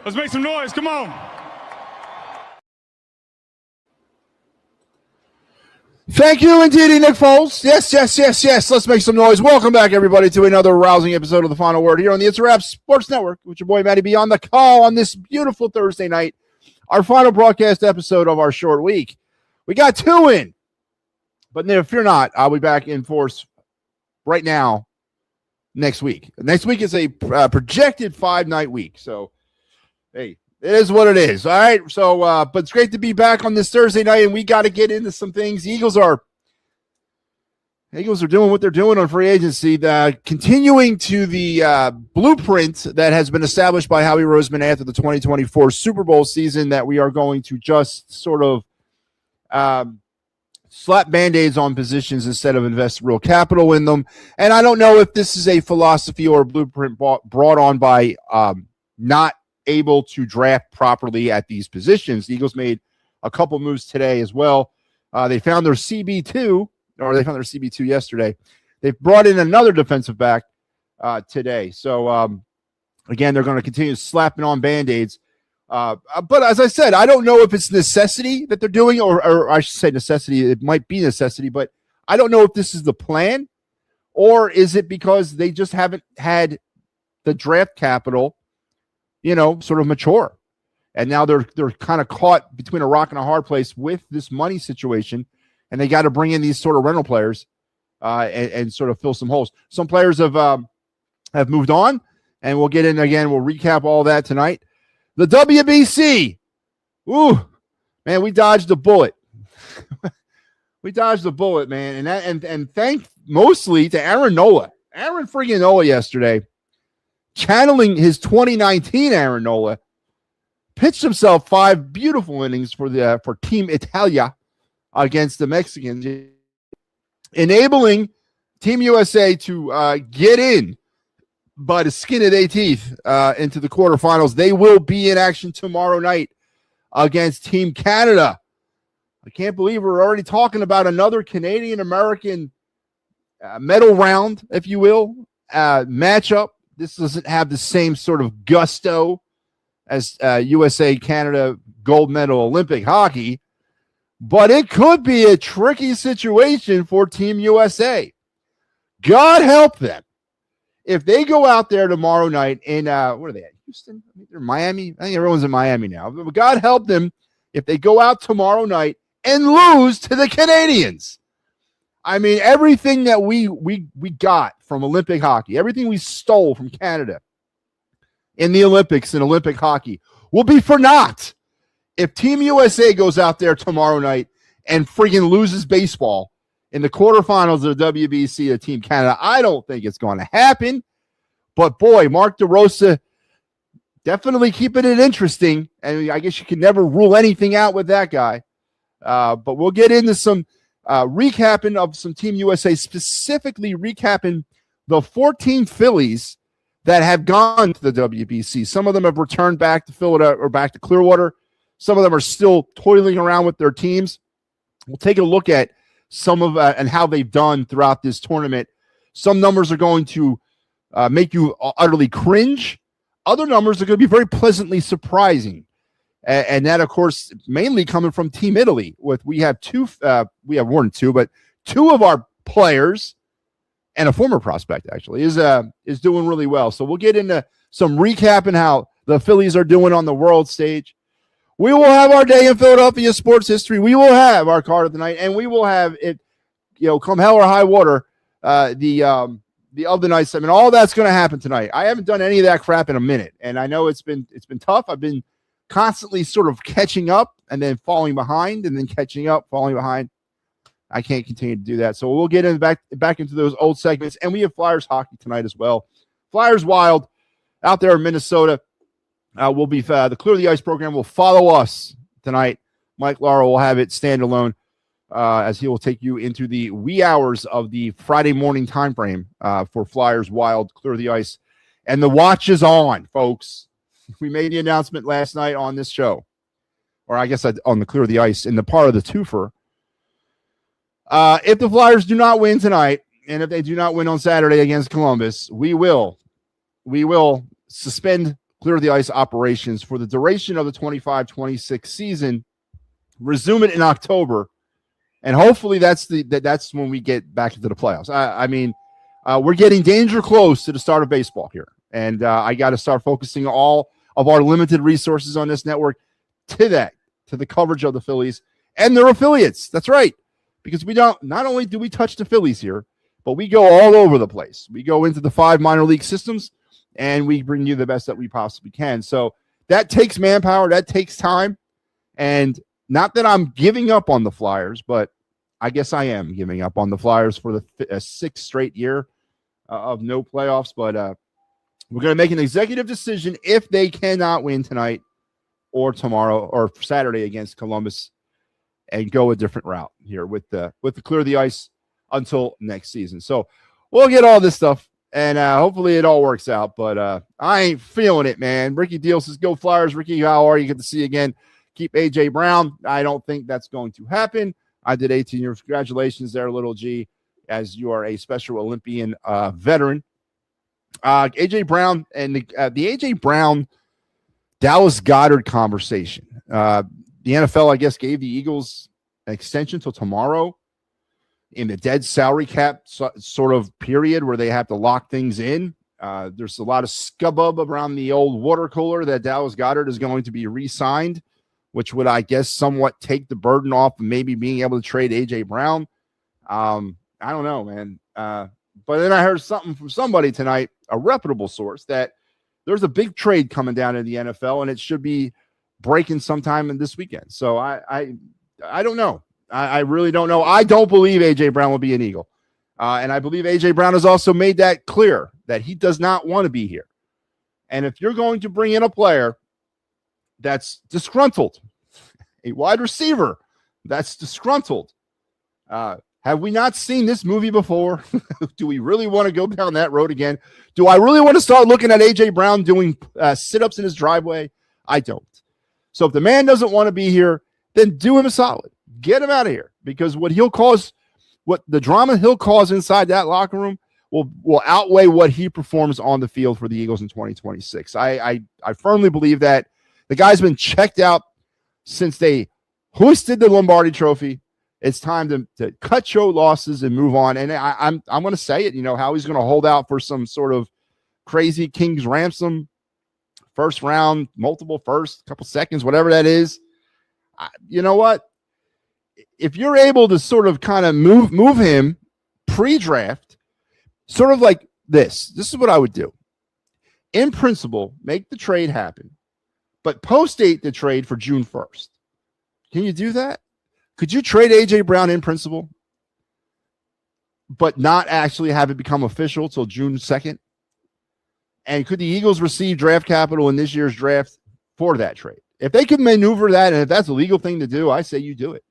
Let's make some noise. Come on. Thank you indeed, Nick Foles. Yes. Let's make some noise. Welcome back, everybody, to another rousing episode of The Final Word here on the It's a Wrap Sports Network with your boy MattyB on the call on this beautiful Thursday night, our final broadcast episode of our short week. We got 2 in, but if you're not, I'll be back in force right now next week. Next week is a projected 5-night week, so hey, it is what it is. All right. So, but it's great to be back on this Thursday night, and we got to get into some things. The Eagles are doing what they're doing on free agency, continuing to the blueprint that has been established by Howie Roseman after the 2024 Super Bowl season, that we are going to just sort of slap Band-Aids on positions instead of invest real capital in them. And I don't know if this is a philosophy or a blueprint brought on by not able to draft properly at these positions. The Eagles made a couple moves today as well. They found their CB2, or they found their CB2 yesterday. They've brought in another defensive back today. So, again, they're going to continue slapping on Band-Aids. But as I said, I don't know if it's necessity that they're doing, or I should say necessity. It might be necessity, but I don't know if this is the plan, or is it because they just haven't had the draft capital, sort of mature. And now they're kind of caught between a rock and a hard place with this money situation, and they got to bring in these sort of rental players and sort of fill some holes. Some players have moved on, and we'll get in again. We'll recap all that tonight. The WBC. Ooh, man, we dodged a bullet. We dodged a bullet, man. And thank mostly to Aaron Nola. Aaron friggin' Nola yesterday, channeling his 2019 Aaron Nola, pitched himself 5 beautiful innings for Team Italia against the Mexicans, enabling Team USA to get in by the skin of their teeth into the quarterfinals. They will be in action tomorrow night against Team Canada. I can't believe we're already talking about another Canadian-American medal round, if you will, matchup. This doesn't have the same sort of gusto as USA-Canada gold medal Olympic hockey, but it could be a tricky situation for Team USA. God help them. If they go out there tomorrow night in, what are they at, Houston? I think they're Miami. I think everyone's in Miami now. But God help them if they go out tomorrow night and lose to the Canadians. I mean, everything that we got from Olympic hockey, everything we stole from Canada in the Olympics and Olympic hockey will be for naught if Team USA goes out there tomorrow night and friggin' loses baseball in the quarterfinals of the WBC to Team Canada. I don't think it's going to happen. But, boy, Mark DeRosa definitely keeping it interesting. And I guess you can never rule anything out with that guy. But we'll get into some recapping of some Team USA, specifically recapping the 14 Phillies that have gone to the WBC. Some of them have returned back to Philadelphia or back to Clearwater. Some of them are still toiling around with their teams. We'll take a look at some of and how they've done throughout this tournament. Some numbers are going to make you utterly cringe. Other numbers are going to be very pleasantly surprising. And that, of course, mainly coming from Team Italy. We have more than 2, but 2 of our players and a former prospect actually is doing really well. So we'll get into some recap and how the Phillies are doing on the world stage. We will have our day in Philadelphia sports history. We will have our card of the night, and we will have it, come hell or high water, the of the night segment. All that's going to happen tonight. I haven't done any of that crap in a minute, and I know it's been tough. I've been constantly sort of catching up and then falling behind and then catching up, falling behind. I can't continue to do that. So we'll get back into those old segments, and we have Flyers hockey tonight as well. Flyers Wild out there in Minnesota. Will be the Clear the Ice program will follow us tonight. Mike Laura will have it standalone as he will take you into the wee hours of the Friday morning time frame for Flyers Wild Clear the Ice. And the watch is on, folks. We made the announcement last night on this show, or I guess on the Clear the Ice in the part of the twofer. If the Flyers do not win tonight, and if they do not win on Saturday against Columbus, we will suspend clear the ice operations for the duration of the 25-26 season, resume it in October, and hopefully that's when we get back into the playoffs. I mean, we're getting danger close to the start of baseball here, and I got to start focusing all of our limited resources on this network to the coverage of the Phillies and their affiliates. That's right, because not only do we touch the Phillies here, but we go all over the place. We go into the 5 minor league systems, and we bring you the best that we possibly can. So that takes manpower, that takes time, and not that I'm giving up on the Flyers, but I guess I am giving up on the Flyers for the 6th straight year of no playoffs. But we're going to make an executive decision if they cannot win tonight or tomorrow or Saturday against Columbus, and go a different route here with the clear the ice until next season. So we'll get all this stuff, and hopefully it all works out. But I ain't feeling it, man. Ricky Deal says, "Go Flyers." Ricky, how are you? Good to see you again. Keep AJ Brown. I don't think that's going to happen. I did 18 years. Congratulations there, little G, as you are a Special Olympian veteran. AJ Brown and the AJ Brown Dallas Goedert conversation. The NFL, I guess, gave the Eagles an extension till tomorrow in the dead salary cap sort of period where they have to lock things in. There's a lot of scubbub around the old water cooler that Dallas Goedert is going to be re-signed, which would, I guess, somewhat take the burden off of maybe being able to trade A.J. Brown. I don't know, man. But then I heard something from somebody tonight, a reputable source, that there's a big trade coming down in the NFL, and it should be breaking sometime in this weekend. So I don't know. I really don't know. I don't believe A.J. Brown will be an Eagle. And I believe A.J. Brown has also made that clear that he does not want to be here. And if you're going to bring in a player that's disgruntled, a wide receiver that's disgruntled, have we not seen this movie before? Do we really want to go down that road again? Do I really want to start looking at A.J. Brown doing sit-ups in his driveway? I don't. So if the man doesn't want to be here, then do him a solid. Get him out of here, because what the drama he'll cause inside that locker room will outweigh what he performs on the field for the Eagles in 2026. I firmly believe that the guy's been checked out since they hoisted the Lombardi Trophy. It's time to cut your losses and move on. And I'm going to say it, how he's going to hold out for some sort of crazy King's ransom, first round, multiple first, couple seconds, whatever that is. You know what? If you're able to sort of kind of move him pre-draft, sort of like this is what I would do. In principle, make the trade happen, but post-date the trade for June 1st. Can you do that? Could you trade A.J. Brown in principle, but not actually have it become official till June 2nd? And could the Eagles receive draft capital in this year's draft for that trade? If they could maneuver that, and if that's a legal thing to do, I say you do it.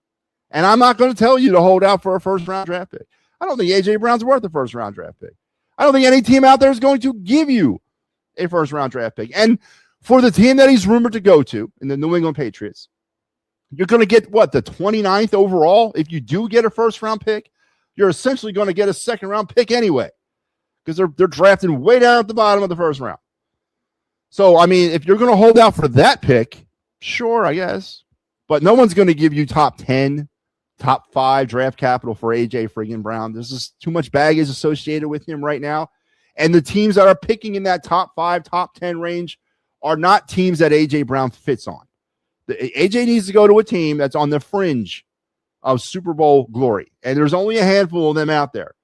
And I'm not going to tell you to hold out for a first-round draft pick. I don't think A.J. Brown's worth a first-round draft pick. I don't think any team out there is going to give you a first-round draft pick. And for the team that he's rumored to go to, in the New England Patriots, you're going to get, the 29th overall? If you do get a first-round pick, you're essentially going to get a second-round pick anyway, because they're drafting way down at the bottom of the first round. So, I mean, if you're going to hold out for that pick, sure, I guess. But no one's going to give you top 10, top 5 draft capital for A.J. friggin' Brown. There's just too much baggage associated with him right now. And the teams that are picking in that top 5, top 10 range are not teams that A.J. Brown fits on. AJ needs to go to a team that's on the fringe of Super Bowl glory. And there's only a handful of them out there.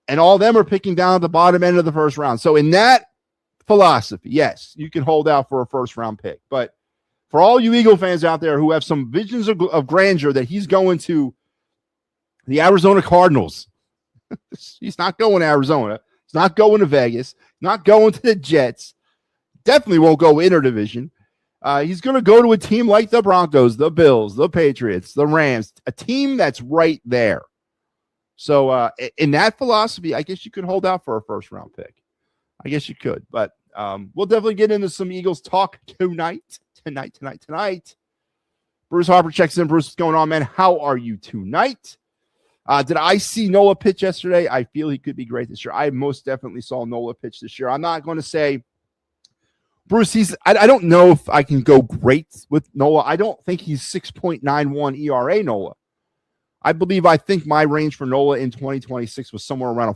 And all of them are picking down at the bottom end of the first round. So in that philosophy, yes, you can hold out for a first-round pick. But for all you Eagle fans out there who have some visions of grandeur that he's going to the Arizona Cardinals, he's not going to Arizona. He's not going to Vegas. Not going to the Jets. Definitely won't go interdivision. He's going to go to a team like the Broncos, the Bills, the Patriots, the Rams, a team that's right there. So in that philosophy, I guess you could hold out for a first-round pick. I guess you could. But we'll definitely get into some Eagles talk tonight. Bruce Harper checks in. Bruce, what's going on, man? How are you tonight? Did I see Nola pitch yesterday? I feel he could be great this year. I most definitely saw Nola pitch this year. I'm not going to say Bruce, I don't know if I can go great with Nola. I don't think he's 6.91 ERA, Nola. I think my range for Nola in 2026 was somewhere around a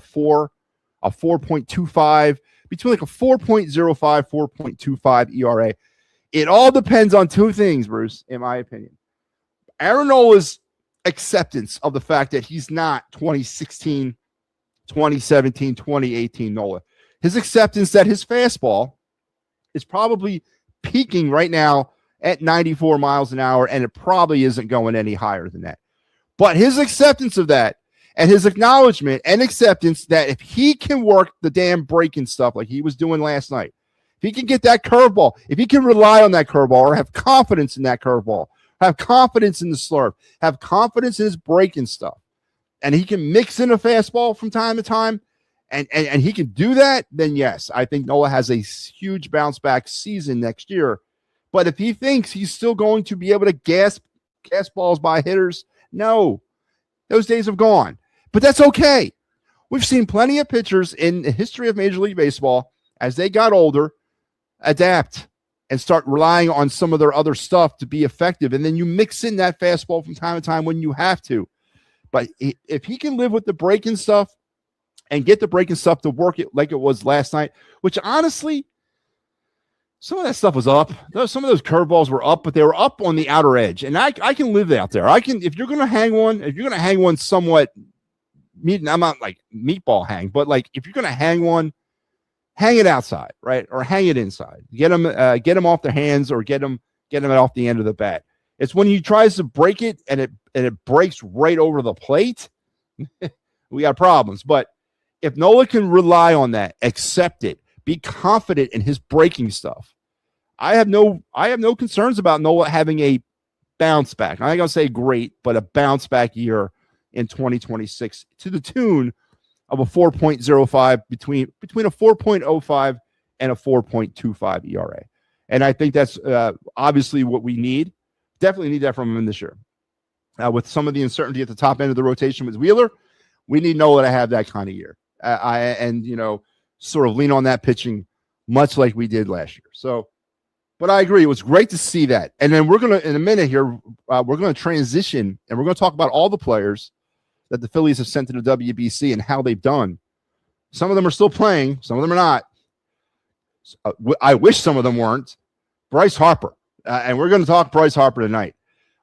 4.25, between like a 4.05, 4.25 ERA. It all depends on two things, Bruce, in my opinion. Aaron Nola's acceptance of the fact that he's not 2016, 2017, 2018 Nola. His acceptance that his fastball is probably peaking right now at 94 miles an hour, and it probably isn't going any higher than that. But his acceptance of that and his acknowledgement and acceptance that if he can work the damn breaking stuff like he was doing last night, if he can get that curveball, if he can rely on that curveball or have confidence in that curveball, have confidence in the slurve, have confidence in his breaking stuff, and he can mix in a fastball from time to time, and he can do that, then yes, I think Nola has a huge bounce back season next year. But if he thinks he's still going to be able to gas balls by hitters, no, those days have gone. But that's okay. We've seen plenty of pitchers in the history of Major League Baseball, as they got older, adapt and start relying on some of their other stuff to be effective. And then you mix in that fastball from time to time when you have to. But if he can live with the breaking stuff and get the breaking stuff to work it like it was last night, which honestly, some of that stuff was up. Some of those curveballs were up, but they were up on the outer edge. And I can live out there. If you're going to hang one somewhat, I'm not like meatball hang, but like if you're going to hang one, hang it outside, right? Or hang it inside. Get them off their hands or get them off the end of the bat. It's when he tries to break it and it breaks right over the plate. We got problems. But if Nola can rely on that, accept it, be confident in his breaking stuff, I have no concerns about Nola having a bounce back. I'm not going to say great, but a bounce back year in 2026 to the tune of a 4.05 between a 4.05 and a 4.25 ERA. And I think that's obviously what we need. Definitely need that from him this year. With some of the uncertainty at the top end of the rotation with Wheeler, we need Nola to have that kind of year. Sort of lean on that pitching much like we did last year. So, but I agree. It was great to see that. And then we're going to, in a minute here, we're going to transition and we're going to talk about all the players that the Phillies have sent to the WBC and how they've done. Some of them are still playing. Some of them are not. I wish some of them weren't. Bryce Harper. And we're going to talk Bryce Harper tonight.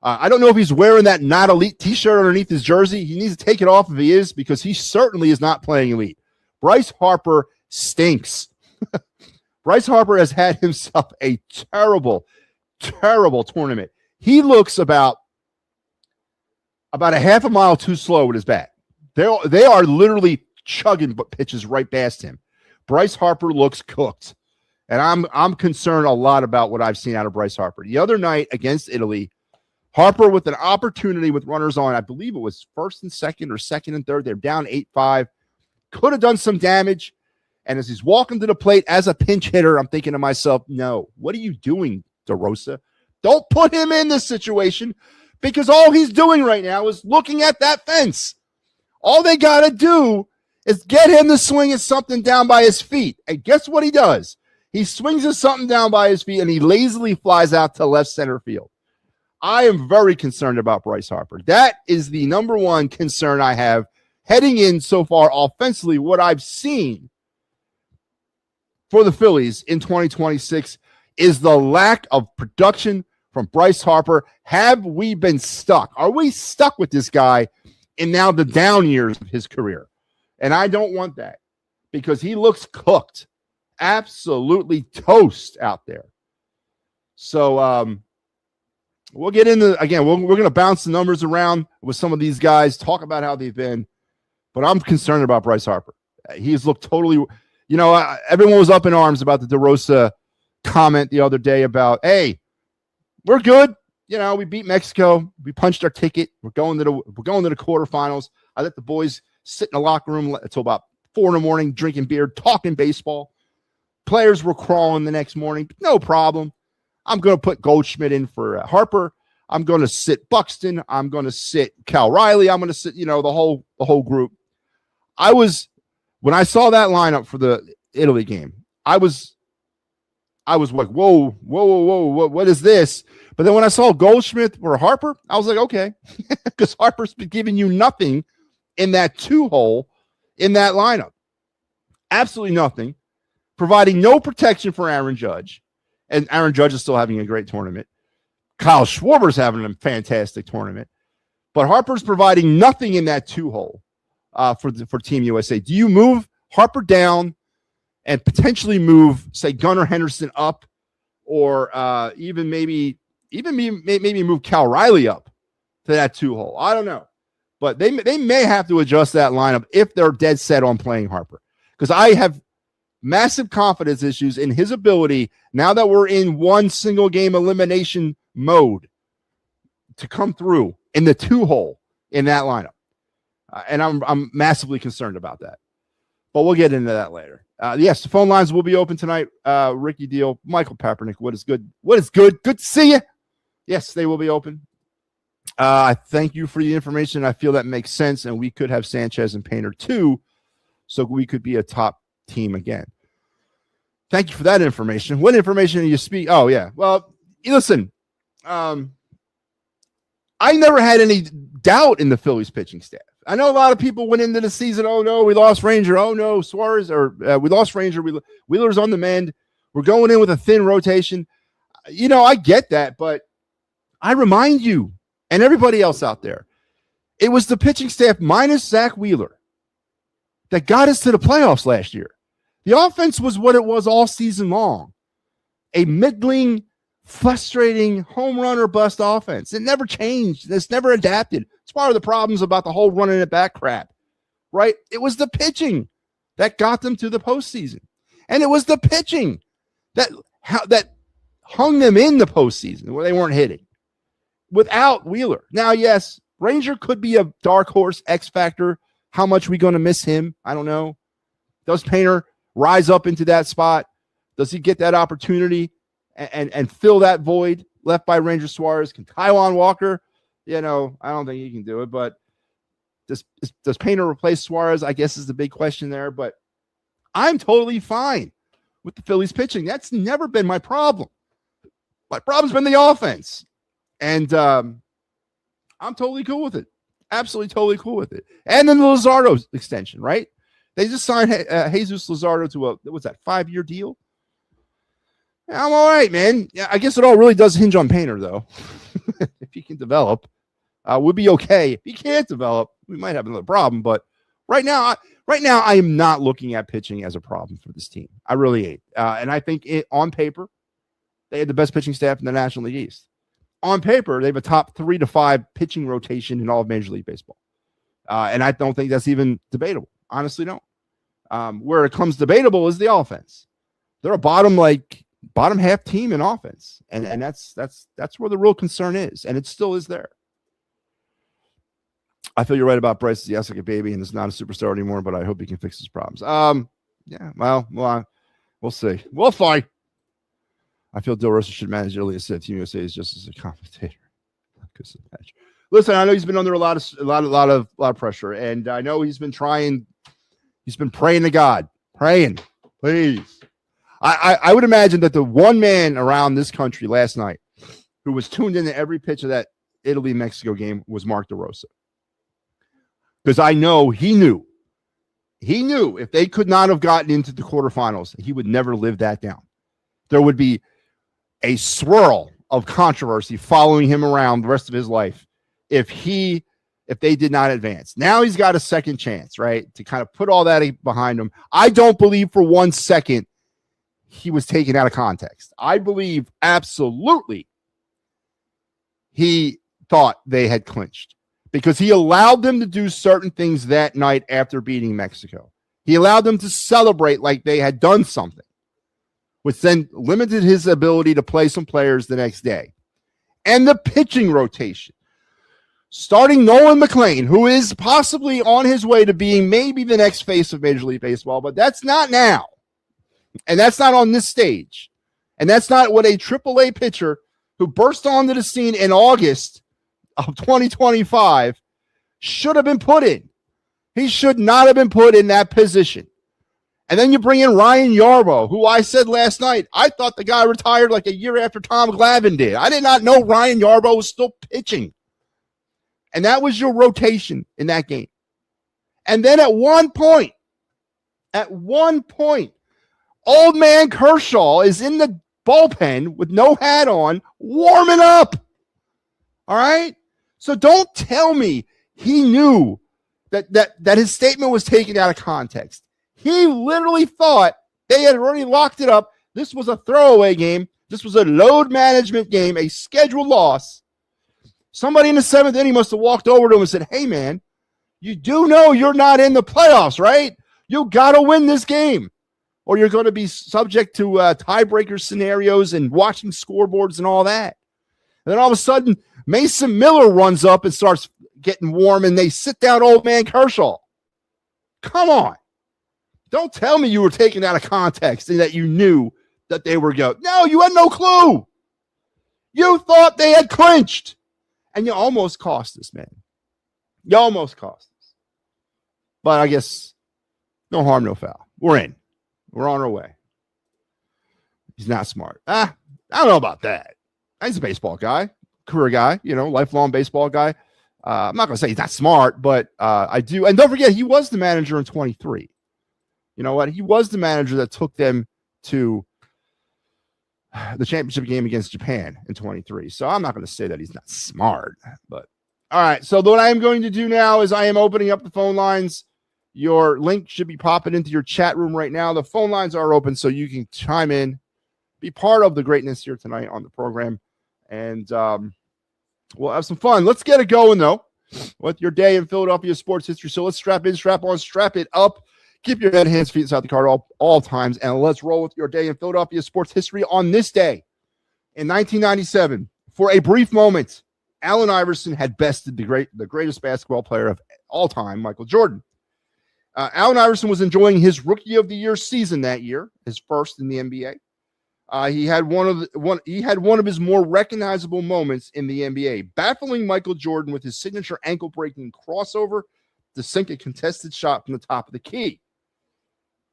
I don't know if he's wearing that not elite t-shirt underneath his jersey. He needs to take it off if he is, because he certainly is not playing elite. Bryce Harper stinks. Bryce Harper has had himself a terrible, terrible tournament. He looks about a half a mile too slow with his bat. They are literally chugging pitches right past him. Bryce Harper looks cooked. And I'm concerned a lot about what I've seen out of Bryce Harper. The other night against Italy, Harper with an opportunity with runners on, I believe it was first and second or second and third. They're down 8-5. Could have done some damage. And as he's walking to the plate as a pinch hitter, I'm thinking to myself, no, what are you doing, DeRosa? Don't put him in this situation, because all he's doing right now is looking at that fence. All they got to do is get him to swing at something down by his feet. And guess what he does? He swings at something down by his feet, and he lazily flies out to left center field. I am very concerned about Bryce Harper. That is the number one concern I have heading in so far offensively. What I've seen for the Phillies in 2026 is the lack of production from Bryce Harper. Have we been stuck? Are we stuck with this guy in now the down years of his career? And I don't want that, because he looks cooked. Absolutely toast out there. So we'll get into, again, we're going to bounce the numbers around with some of these guys, talk about how they've been, but I'm concerned about Bryce Harper. He's looked totally, everyone was up in arms about the DeRosa comment the other day about, hey, we're good. We beat Mexico. We punched our ticket. We're going to the quarterfinals. I let the boys sit in the locker room until about 4 a.m, drinking beer, talking baseball. Players were crawling the next morning. No problem. I'm going to put Goldschmidt in for Harper. I'm going to sit Buxton. I'm going to sit Cal Riley. I'm going to sit, the whole group. When I saw that lineup for the Italy game, I was I was like, whoa, what is this? But then when I saw Goldschmidt or Harper, I was like, okay, because Harper's been giving you nothing in that 2-hole in that lineup. Absolutely nothing, providing no protection for Aaron Judge. And Aaron Judge is still having a great tournament. Kyle Schwarber's having a fantastic tournament. But Harper's providing nothing in that 2-hole for Team USA. Do you move Harper down and potentially move, say, Gunnar Henderson up, or even maybe move Cal Riley up to that 2-hole? I don't know. But they may have to adjust that lineup if they're dead set on playing Harper. Because I have massive confidence issues in his ability, now that we're in one single game elimination mode, to come through in the 2-hole in that lineup. And I'm massively concerned about that. But we'll get into that later. Yes, the phone lines will be open tonight. Ricky Deal, Michael Papernick, what is good? What is good? Good to see you. Yes, they will be open. I thank you for the information. I feel that makes sense, and we could have Sanchez and Painter too, so we could be a top team again. Thank you for that information. What information do you speak? Oh, yeah. Well, listen, I never had any doubt in the Phillies pitching staff. I know a lot of people went into the season, oh, no, we lost Ranger. Oh, no, Suarez, or we lost Ranger. Wheeler's on the mend. We're going in with a thin rotation. You know, I get that, but I remind you and everybody else out there, it was the pitching staff minus Zach Wheeler that got us to the playoffs last year. The offense was what it was all season long. A middling, frustrating home run or bust offense. It never changed. It's never adapted. It's part of the problems about the whole running it back crap, right? It was the pitching that got them to the postseason. And it was the pitching that hung them in the postseason where they weren't hitting without Wheeler. Now, yes, Ranger could be a dark horse X factor. How much are we going to miss him? I don't know. Does Painter rise up into that spot? Does he get that opportunity and fill that void left by Ranger Suarez? Can Taijuan Walker? You know, I don't think he can do it, but does Painter replace Suarez? I guess is the big question there, but I'm totally fine with the Phillies pitching. That's never been my problem. My problem's been the offense, and I'm totally cool with it. Absolutely totally cool with it. And then the Luzardo extension, right? They just signed Jesus Luzardo to what's that, 5-year deal? Yeah, I'm all right, man. Yeah, I guess it all really does hinge on Painter, though. If he can develop, we'll be okay. If he can't develop, we might have another problem. But right now, I am not looking at pitching as a problem for this team. I really ain't. And I think on paper, they had the best pitching staff in the National League East. On paper, they have a top 3 to 5 pitching rotation in all of Major League Baseball. And I don't think that's even debatable. Honestly, don't. Where it comes debatable is the offense. They're a bottom half team in offense. And that's where the real concern is. And it still is there. I feel you're right about Bryce. Yes, like a baby and is not a superstar anymore, but I hope he can fix his problems. Yeah, well, we'll see. We'll fight. I feel Del Rosa should manage Elias said Team USA is just as a commentator. Listen, I know he's been under a lot of pressure, and I know he's been trying. He's been praying to God, praying, please. I would imagine that the one man around this country last night who was tuned into every pitch of that Italy-Mexico game was Mark DeRosa. Because I know he knew if they could not have gotten into the quarterfinals, he would never live that down. There would be a swirl of controversy following him around the rest of his life if they did not advance. Now he's got a second chance, right, to kind of put all that behind him. I don't believe for 1 second he was taken out of context. I believe absolutely he thought they had clinched because he allowed them to do certain things that night after beating Mexico. He allowed them to celebrate like they had done something, which then limited his ability to play some players the next day. And the pitching rotation. Starting Nolan McLean, who is possibly on his way to being maybe the next face of Major League Baseball, but that's not now. And that's not on this stage. And that's not what a AAA pitcher who burst onto the scene in August of 2025 should have been put in. He should not have been put in that position. And then you bring in Ryan Yarbrough, who I said last night, I thought the guy retired like a year after Tom Glavine did. I did not know Ryan Yarbrough was still pitching. And that was your rotation in that game. And then at one point, old man Kershaw is in the bullpen with no hat on, warming up. All right? So don't tell me he knew that his statement was taken out of context. He literally thought they had already locked it up. This was a throwaway game. This was a load management game, a scheduled loss. Somebody in the seventh inning must have walked over to him and said, hey, man, you do know you're not in the playoffs, right? You got to win this game, or you're going to be subject to tiebreaker scenarios and watching scoreboards and all that. And then all of a sudden, Mason Miller runs up and starts getting warm, and they sit down old man Kershaw. Come on. Don't tell me you were taken out of context and that you knew that they were going. No, you had no clue. You thought they had clinched, and you almost cost us, man. You almost cost us. But I guess no harm, no foul. We're in. We're on our way. He's not smart. I don't know about that. He's a baseball guy, career guy, lifelong baseball guy. I'm not going to say he's not smart, but I do. And don't forget, he was the manager in 23. You know what? He was the manager that took them to the championship game against Japan in 23. So I'm not going to say that he's not smart. But all right. So what I am going to do now is I am opening up the phone lines. Your link should be popping into your chat room right now. The phone lines are open so you can chime in, be part of the greatness here tonight on the program, and we'll have some fun. Let's get it going, though, with your day in Philadelphia sports history. So let's strap in, strap on, strap it up. Keep your head, hands, feet inside the car all times, and let's roll with your day in Philadelphia sports history on this day. In 1997, for a brief moment, Allen Iverson had bested the greatest basketball player of all time, Michael Jordan. Allen Iverson was enjoying his Rookie of the Year season that year, his first in the NBA. He had one of his more recognizable moments in the NBA, baffling Michael Jordan with his signature ankle-breaking crossover to sink a contested shot from the top of the key.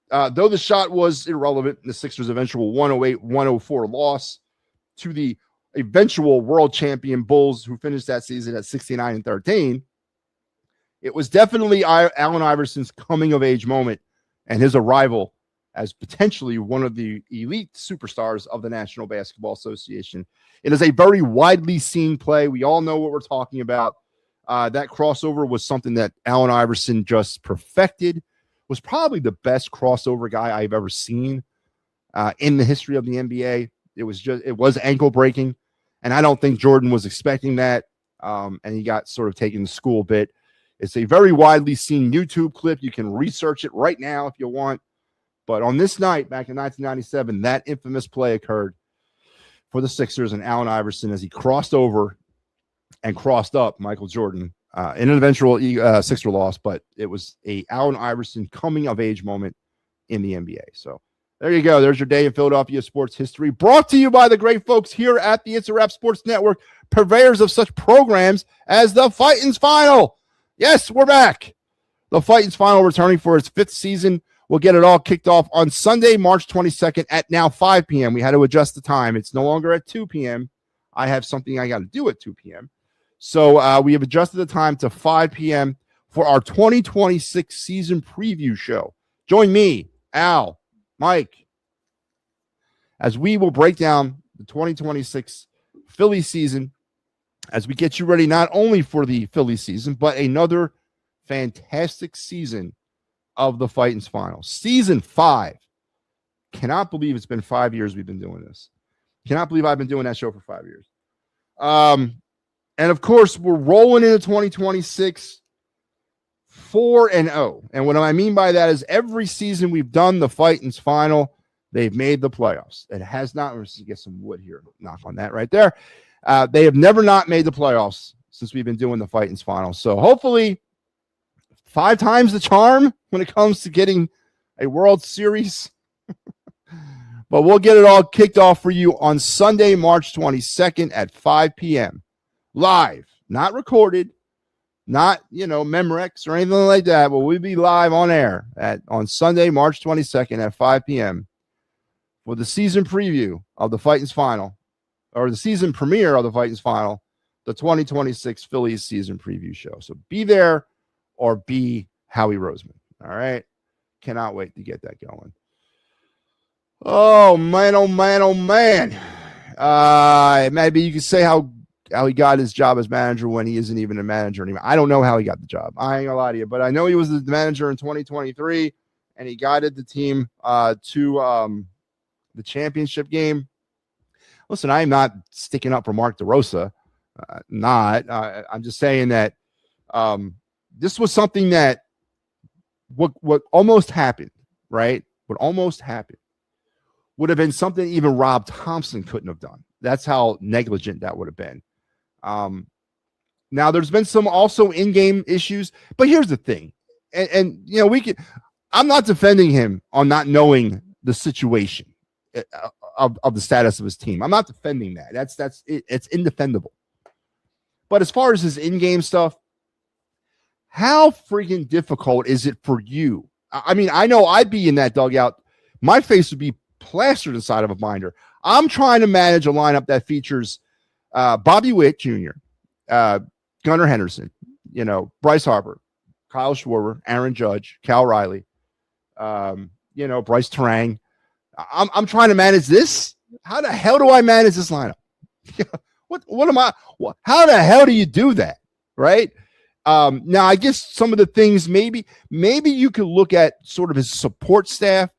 Though the shot was irrelevant in the Sixers' eventual 108-104 loss to the eventual world champion Bulls, who finished that season at 69-13, it was definitely Allen Iverson's coming-of-age moment and his arrival as potentially one of the elite superstars of the National Basketball Association. It is a very widely seen play. We all know what we're talking about. That crossover was something that Allen Iverson just perfected, was probably the best crossover guy I've ever seen in the history of the NBA. It was ankle breaking, and I don't think Jordan was expecting that, and he got sort of taken to school a bit. It's a very widely seen YouTube clip. You can research it right now if you want. But on this night, back in 1997, that infamous play occurred for the Sixers and Allen Iverson as he crossed over and crossed up Michael Jordan in an eventual Sixer loss. But it was a Allen Iverson coming-of-age moment in the NBA. So there you go. There's your day in Philadelphia sports history, brought to you by the great folks here at the It's a Wrap Sports Network, purveyors of such programs as the Fightin's Final. Yes, we're back. The Fightin's Final returning for its 5th season. We'll get it all kicked off on Sunday, March 22nd at now 5 p.m. We had to adjust the time. It's no longer at 2 p.m. I have something I got to do at 2 p.m. So we have adjusted the time to 5 p.m. for our 2026 season preview show. Join me, Al, Mike, as we will break down the 2026 Philly season as we get you ready not only for the Philly season, but another fantastic season of the Fightin's Final. Season 5. Cannot believe it's been 5 years we've been doing this. Cannot believe I've been doing that show for 5 years. And of course, we're rolling into 2026 4-0. And what I mean by that is every season we've done the Fightin's Final, they've made the playoffs. It has not. Let's get some wood here. Knock on that right there. They have never not made the playoffs since we've been doing the Fightin's Final. So hopefully 5 times the charm when it comes to getting a World Series. But we'll get it all kicked off for you on Sunday, March 22nd at 5 p.m. Live, not recorded, not, Memorex or anything like that. But we'll be live on air on Sunday, March 22nd at 5 p.m. for the season preview of the Fightins final, or the season premiere of the Fightins final, the 2026 Phillies season preview show. So be there or be Howie Roseman. All right. Cannot wait to get that going. Oh, man, oh, man, oh, man. Maybe you could say how he got his job as manager when he isn't even a manager anymore. I don't know how he got the job. I ain't gonna lie to you, but I know he was the manager in 2023, and he guided the team to the championship game. Listen, I'm not sticking up for Mark DeRosa. I'm just saying that this was something that what almost happened, right? What almost happened would have been something even Rob Thompson couldn't have done. That's how negligent that would have been. Now there's been some also in-game issues, but here's the thing. And I'm not defending him on not knowing the situation of the status of his team. I'm not defending that. It's indefendable. But as far as his in-game stuff, how freaking difficult is it for you? I mean, I know I'd be in that dugout. My face would be plastered inside of a binder. I'm trying to manage a lineup that features Bobby Witt Jr., Gunnar Henderson, Bryce Harper, Kyle Schwarber, Aaron Judge, Cal Riley, Bryce Terang. I'm trying to manage this. How the hell do I manage this lineup? How the hell do you do that? Right? Now, I guess some of the things maybe you could look at sort of his support staff,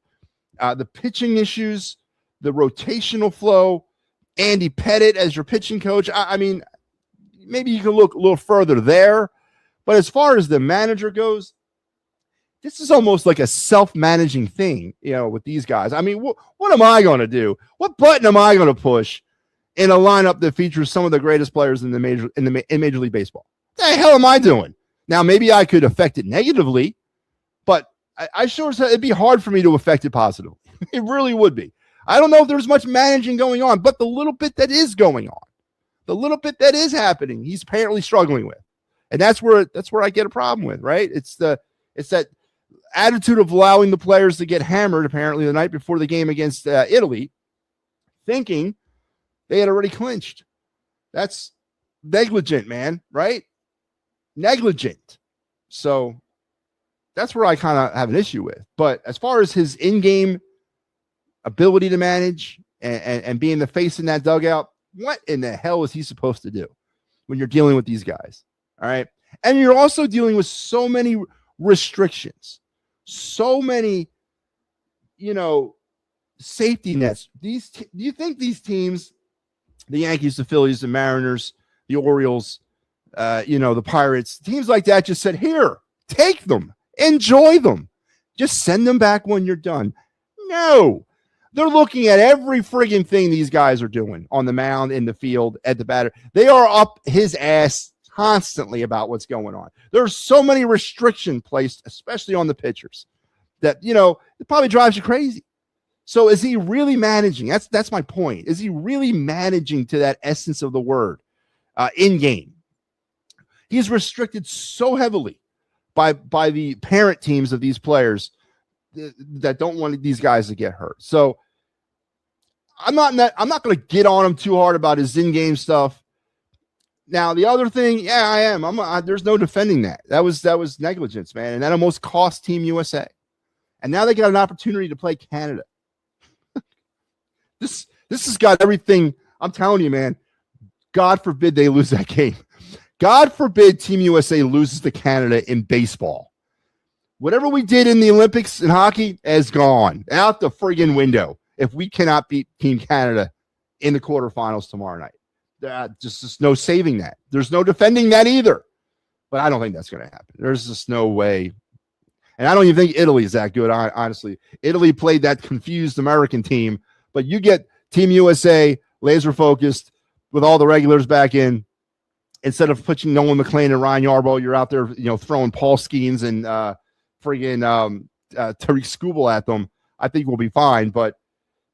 the pitching issues, the rotational flow, Andy Pettit as your pitching coach. I mean, maybe you can look a little further there. But as far as the manager goes, this is almost like a self-managing thing, with these guys. I mean, what am I going to do? What button am I going to push in a lineup that features some of the greatest players in Major League Baseball? What the hell am I doing? Now, maybe I could affect it negatively, but I sure said it'd be hard for me to affect it positively. It really would be. I don't know if there's much managing going on, but the little bit that is going on, the little bit that is happening, he's apparently struggling with. And that's where I get a problem with, right? It's that attitude of allowing the players to get hammered apparently the night before the game against Italy, thinking they had already clinched. That's negligent, man, right? Negligent. So that's where I kind of have an issue with. But as far as his in-game ability to manage and being the face in that dugout, what in the hell is he supposed to do when you're dealing with these guys? All right. And you're also dealing with so many restrictions, so many, safety nets. Do you think these teams, the Yankees, the Phillies, the Mariners, the Orioles, the Pirates, teams like that just said, here, take them, enjoy them, just send them back when you're done? No. They're looking at every friggin' thing these guys are doing on the mound, in the field, at the batter. They are up his ass constantly about what's going on. There's so many restrictions placed, especially on the pitchers, that, it probably drives you crazy. So is he really managing? That's my point. Is he really managing to that essence of the word in game? He's restricted so heavily by the parent teams of these players that don't want these guys to get hurt. So I'm not going to get on him too hard about his in-game stuff. Now, the other thing, yeah, I am. There's no defending that. That was negligence, man, and that almost cost Team USA. And now they got an opportunity to play Canada. This has got everything. I'm telling you, man. God forbid they lose that game. God forbid Team USA loses to Canada in baseball. Whatever we did in the Olympics in hockey is gone out the friggin' window if we cannot beat Team Canada in the quarterfinals tomorrow night. Just no saving that. There's no defending that either. But I don't think that's going to happen. There's just no way. And I don't even think Italy is that good, honestly. Italy played that confused American team. But you get Team USA laser focused with all the regulars back in. Instead of pushing Nolan McLean and Ryan Yarbrough, you're out there, throwing Paul Skeens and Tariq Skubal at them. I think we'll be fine. But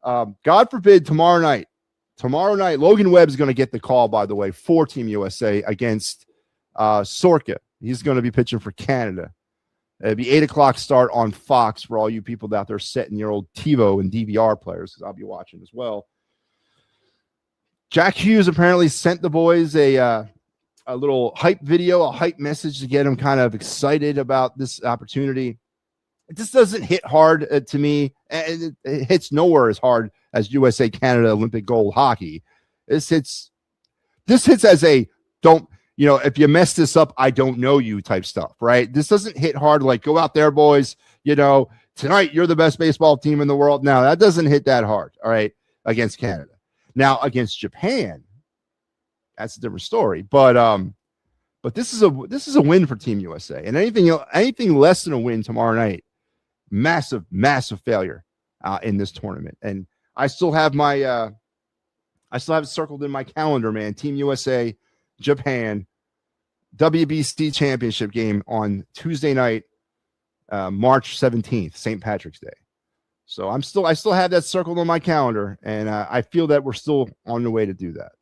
God forbid tomorrow night, Logan Webb's going to get the call, by the way, for Team USA against Sorka He's going to be pitching for Canada. It'll be 8 o'clock start on Fox for all you people out there setting your old TiVo and DVR players, because I'll be watching as well. Jack Hughes apparently sent the boys a little hype video, a hype message to get them kind of excited about this opportunity. It just doesn't hit hard to me. And it hits nowhere as hard as USA Canada Olympic gold hockey. This hits as a don't, if you mess this up, I don't know you type stuff, right? This doesn't hit hard like go out there, boys. Tonight you're the best baseball team in the world. Now that doesn't hit that hard, all right, against Canada. Now against Japan, that's a different story. But this is a win for Team USA, and anything less than a win tomorrow night, massive failure in this tournament. And I still have it circled in my calendar, man. Team USA, Japan, WBC championship game on Tuesday night, March 17th, St. Patrick's Day. So I still have that circled on my calendar, and I feel that we're still on the way to do that.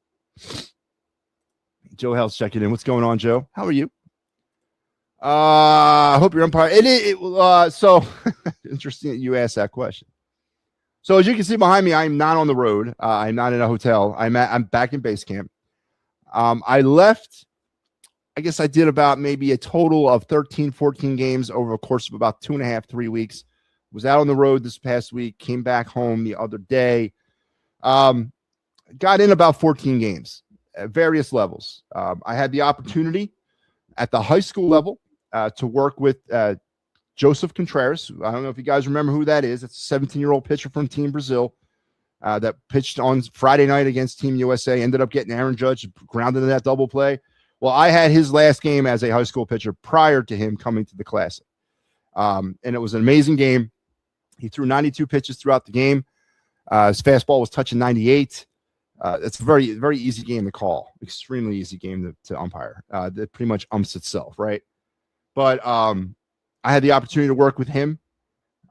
Joe Hell's checking in. What's going on, Joe? How are you? I hope your umpire. So interesting that you asked that question. So as you can see behind me, I'm not on the road. I'm not in a hotel. I'm back in base camp. I left. I guess I did about maybe a total of 13, 14 games over the course of about 2.5, 3 weeks. Was out on the road this past week. Came back home the other day. Got in about 14 games at various levels. I had the opportunity at the high school level to work with Joseph Contreras. I don't know if you guys remember who that is. It's a 17-year-old pitcher from Team Brazil that pitched on Friday night against Team USA, ended up getting Aaron Judge, grounded in that double play. Well, I had his last game as a high school pitcher prior to him coming to the Classic. And it was an amazing game. He threw 92 pitches throughout the game. His fastball was touching 98. It's a very, very easy game to call. Extremely easy game to umpire. That pretty much umps itself, right? But I had the opportunity to work with him,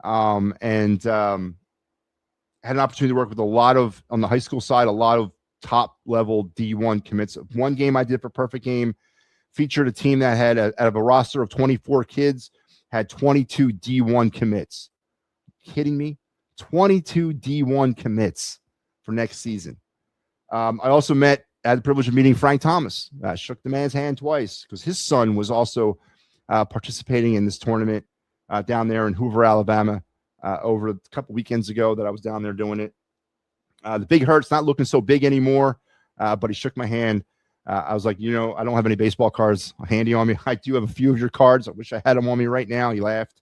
and had an opportunity to work with on the high school side, a lot of top level D1 commits. One game I did for Perfect Game featured a team that had out of a roster of 24 kids, had 22 D1 commits. Kidding me? 22 D1 commits for next season. I also had the privilege of meeting Frank Thomas. Shook the man's hand twice because his son was also participating in this tournament down there in Hoover, Alabama, over a couple weekends ago that I was down there doing it. The Big Hurt's not looking so big anymore, but he shook my hand. I was like, I don't have any baseball cards handy on me. I do have a few of your cards. I wish I had them on me right now. He laughed.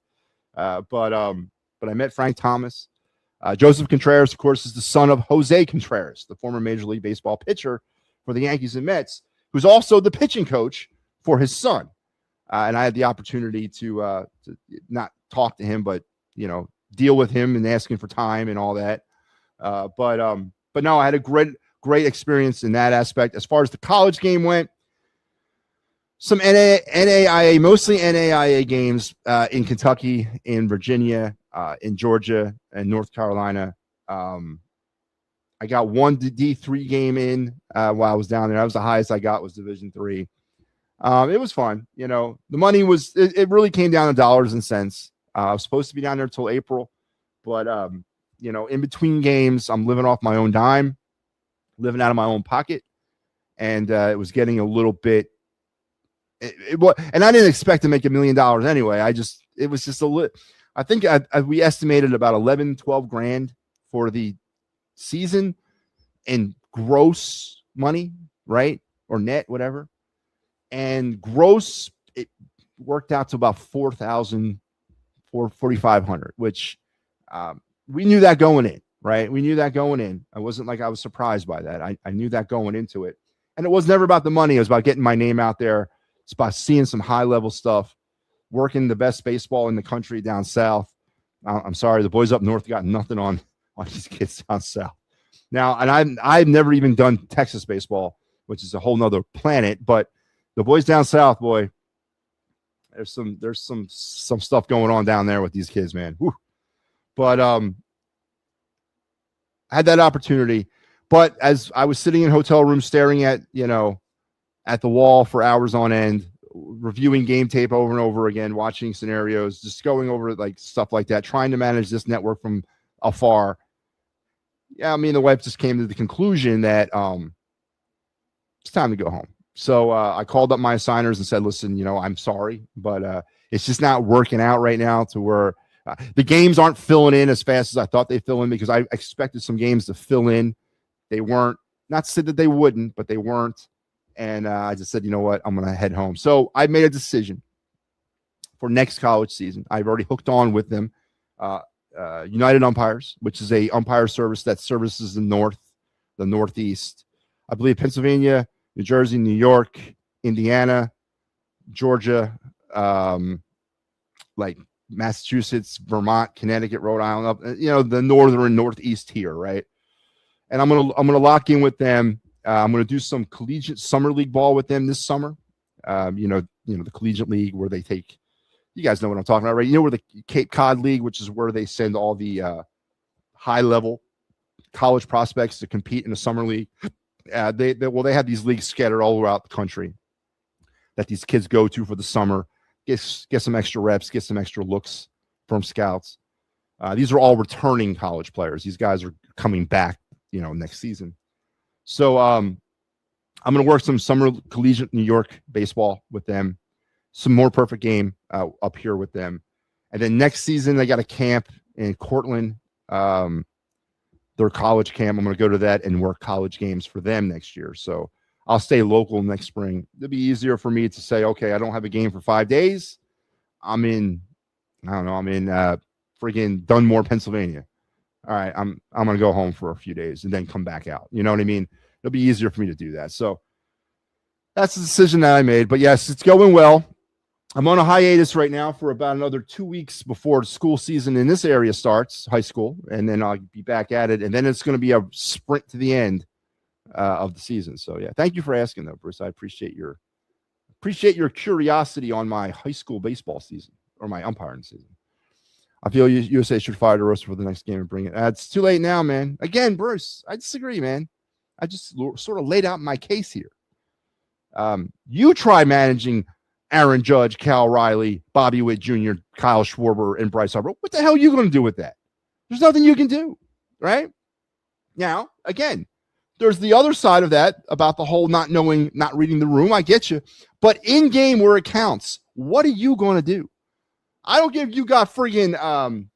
But I met Frank Thomas. Joseph Contreras, of course, is the son of Jose Contreras, the former Major League Baseball pitcher for the Yankees and Mets, who's also the pitching coach for his son. And I had the opportunity to not talk to him, but, deal with him and asking for time and all that. But no, I had a great experience in that aspect. As far as the college game went, some NAIA, mostly NAIA games in Kentucky, in Virginia, in Georgia, and North Carolina. I got one D3 game in while I was down there. That was the highest I got, was Division III. It was fun. The money was, it really came down to dollars and cents. I was supposed to be down there until April, but in between games, I'm living off my own dime, living out of my own pocket. And it was getting a little bit, and I didn't expect to make $1 million anyway. It was just a little, I think we estimated about 11, 12 grand for the season in gross money, right? Or net, whatever. And gross, it worked out to about 4,000, 4,500, which we knew that going in, right? We knew that going in. I wasn't like I was surprised by that. I knew that going into it. And it was never about the money. It was about getting my name out there. It's about seeing some high-level stuff, working the best baseball in the country down south. I'm sorry, the boys up north got nothing on these kids down south. Now, and I've never even done Texas baseball, which is a whole nother planet, but the boys down south, boy, there's some stuff going on down there with these kids, man. Whew. But I had that opportunity. But as I was sitting in hotel room staring at, at the wall for hours on end, reviewing game tape over and over again, watching scenarios, just going over like stuff like that, trying to manage this network from afar. Yeah, me and the wife just came to the conclusion that it's time to go home. So I called up my assigners and said, listen, I'm sorry, but it's just not working out right now to where the games aren't filling in as fast as I thought they'd fill in, because I expected some games to fill in. They weren't. Not to say that they wouldn't, but they weren't. And I just said, you know what? I'm going to head home. So I made a decision for next college season. I've already hooked on with them. United Umpires, which is a umpire service that services the Northeast. I believe Pennsylvania, New Jersey, New York, Indiana, Georgia, like Massachusetts, Vermont, Connecticut, Rhode Island, up, the northern Northeast here, right? And I'm gonna lock in with them. I'm gonna do some collegiate summer league ball with them this summer. The collegiate league where they take, you guys know what I'm talking about, right? Where the Cape Cod League, which is where they send all the high level college prospects to compete in the summer league. They have these leagues scattered all throughout the country that these kids go to for the summer, get some extra reps, get some extra looks from scouts. These are all returning college players. These guys are coming back, next season. So I'm going to work some summer collegiate New York baseball with them, some more perfect game up here with them. And then next season, they got a camp in Cortland, their college camp. I'm going to go to that and work college games for them next year. So I'll stay local next spring. It'll be easier for me to say, okay, I don't have a game for 5 days. I'm in friggin' Dunmore, Pennsylvania. All right, I'm going to go home for a few days and then come back out. You know what I mean? It'll be easier for me to do that. So that's the decision that I made. But yes, it's going well. I'm on a hiatus right now for about another 2 weeks before the school season in this area starts, high school, and then I'll be back at it. And then it's going to be a sprint to the end of the season. So yeah, thank you for asking though, Bruce. I appreciate your curiosity on my high school baseball season or my umpiring season. I feel USA should fire the roster for the next game and bring it. It's too late now, man. Again, Bruce, I disagree, man. I just sort of laid out my case here. You try managing Aaron Judge, Cal Riley, Bobby Witt Jr., Kyle Schwarber, and Bryce Harper. What the hell are you going to do with that? There's nothing you can do, right? Now, again, there's the other side of that about the whole not reading the room. I get you. But in game where it counts, what are you going to do? I don't give you got friggin'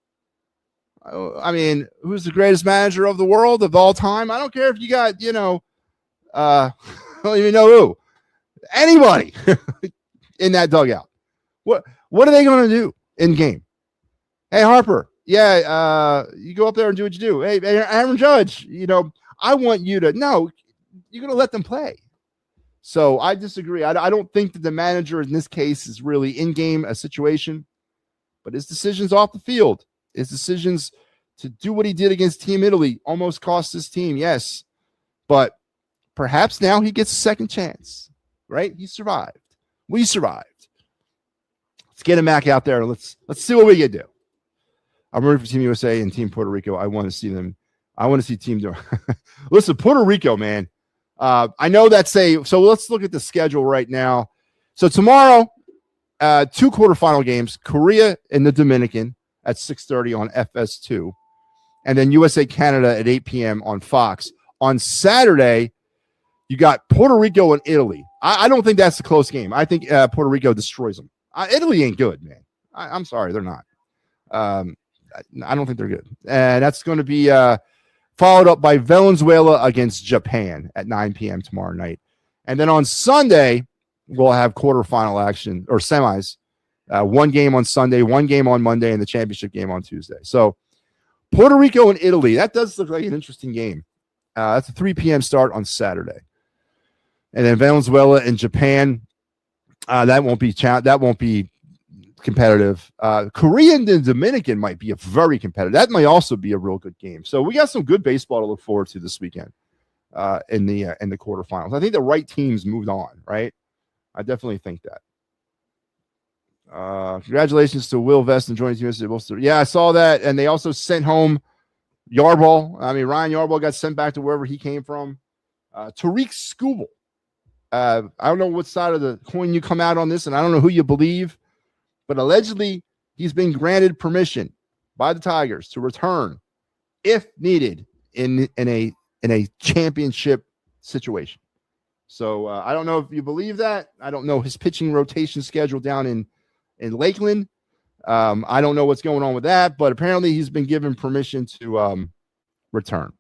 who's the greatest manager of the world of all time? I don't care if you got, I don't even know who. Anybody in that dugout. What are they going to do in game? Hey, Harper, you go up there and do what you do. Hey, Aaron Judge, I want you to, no, you're going to let them play. So I disagree. I don't think that the manager in this case is really in game a situation, but his decisions off the field, his decisions to do what he did against Team Italy almost cost his team. Yes. But perhaps now he gets a second chance, right? He survived. We survived. Let's get him back out there. Let's see what we can do. I'm rooting for Team USA and Team Puerto Rico. I want to see them. I want to see Team. Listen, Puerto Rico, man. I know that's so let's look at the schedule right now. So tomorrow, 2 quarterfinal games, Korea and the Dominican at 6:30 on FS2, and then USA Canada at 8 p.m. on Fox. On Saturday, you got Puerto Rico and Italy. I don't think that's a close game. I think Puerto Rico destroys them. Italy ain't good, man. I'm sorry, they're not. I don't think they're good. And that's going to be followed up by Venezuela against Japan at 9 p.m. tomorrow night. And then on Sunday, we'll have quarterfinal action or semis. 1 game on Sunday, 1 game on Monday, and the championship game on Tuesday. So Puerto Rico and Italy, that does look like an interesting game. That's a 3 p.m. start on Saturday. And then Venezuela and Japan, that won't be competitive. Korea and the Dominican might be a very competitive. That might also be a real good game. So we got some good baseball to look forward to this weekend in the quarterfinals. I think the right teams moved on, right? I definitely think that. Congratulations to Will Vest and joining Team USA. Yeah, I saw that. And they also sent home Yarbrough. Ryan Yarbrough got sent back to wherever he came from. Tariq Skubal I don't know what side of the coin you come out on this, and I don't know who you believe, but allegedly he's been granted permission by the Tigers to return if needed in a championship situation. So I don't know if you believe that. I don't know his pitching rotation schedule down in Lakeland. I don't know what's going on with that, but apparently he's been given permission to return.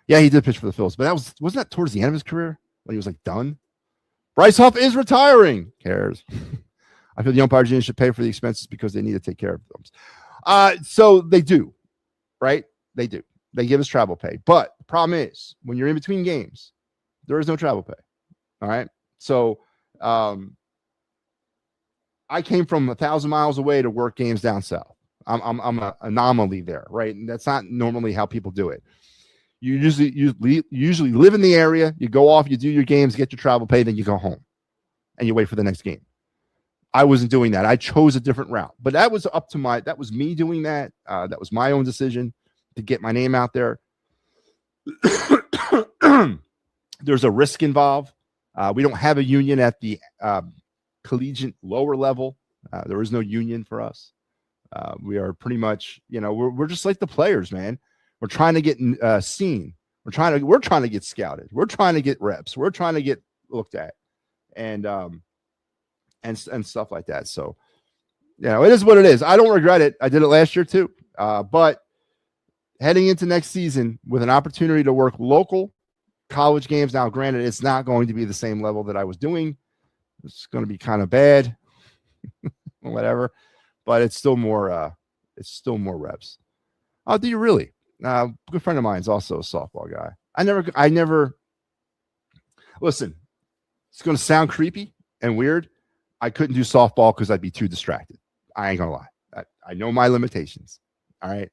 Yeah, he did pitch for the Phils, but wasn't that towards the end of his career when he was like done? Bryce Huff is retiring. Cares. I feel the umpires union should pay for the expenses because they need to take care of them. So they do, right? They do. They give us travel pay. But the problem is when you're in between games, there is no travel pay. All right. So I came from 1,000 miles away to work games down south. I'm an anomaly there, right? And that's not normally how people do it. You usually live in the area. You go off, you do your games, get your travel pay, then you go home, and you wait for the next game. I wasn't doing that. I chose a different route, but that was that was me doing that. That was my own decision to get my name out there. There's a risk involved. We don't have a union at the collegiate lower level. There is no union for us. We are pretty much, we're just like the players, man. We're trying to get seen. We're trying to get scouted. We're trying to get reps. We're trying to get looked at, and stuff like that. So, it is what it is. I don't regret it. I did it last year too. But heading into next season with an opportunity to work local college games. Now, granted, it's not going to be the same level that I was doing. It's going to be kind of bad, whatever. But it's still more. It's still more reps. Oh, do you really? A good friend of mine is also a softball guy. I never listen. It's going to sound creepy and weird. I couldn't do softball because I'd be too distracted. I ain't gonna lie. I know my limitations. All right.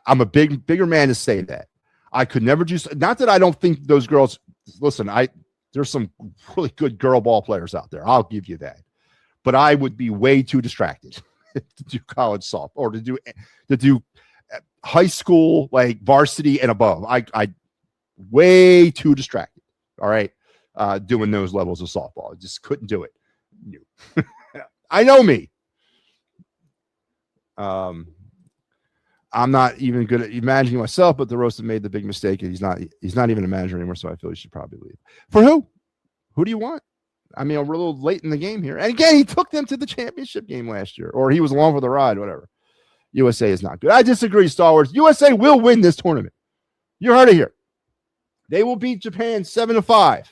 I'm a bigger man to say that. I could never do. Not that I don't think those girls. Listen, there's some really good girl ball players out there. I'll give you that. But I would be way too distracted to do college softball or to do high school, like varsity and above. I way too distracted. All right. Doing those levels of softball. I just couldn't do it. I know me. I'm not even good at imagining myself, but the roast made the big mistake. And he's not even a manager anymore. So I feel he should probably leave. For who? Who do you want? I mean, we're a little late in the game here. And again, he took them to the championship game last year, or he was along for the ride, whatever. USA is not good. I disagree, Star Wars. USA will win this tournament. You heard it here. They will beat Japan 7-5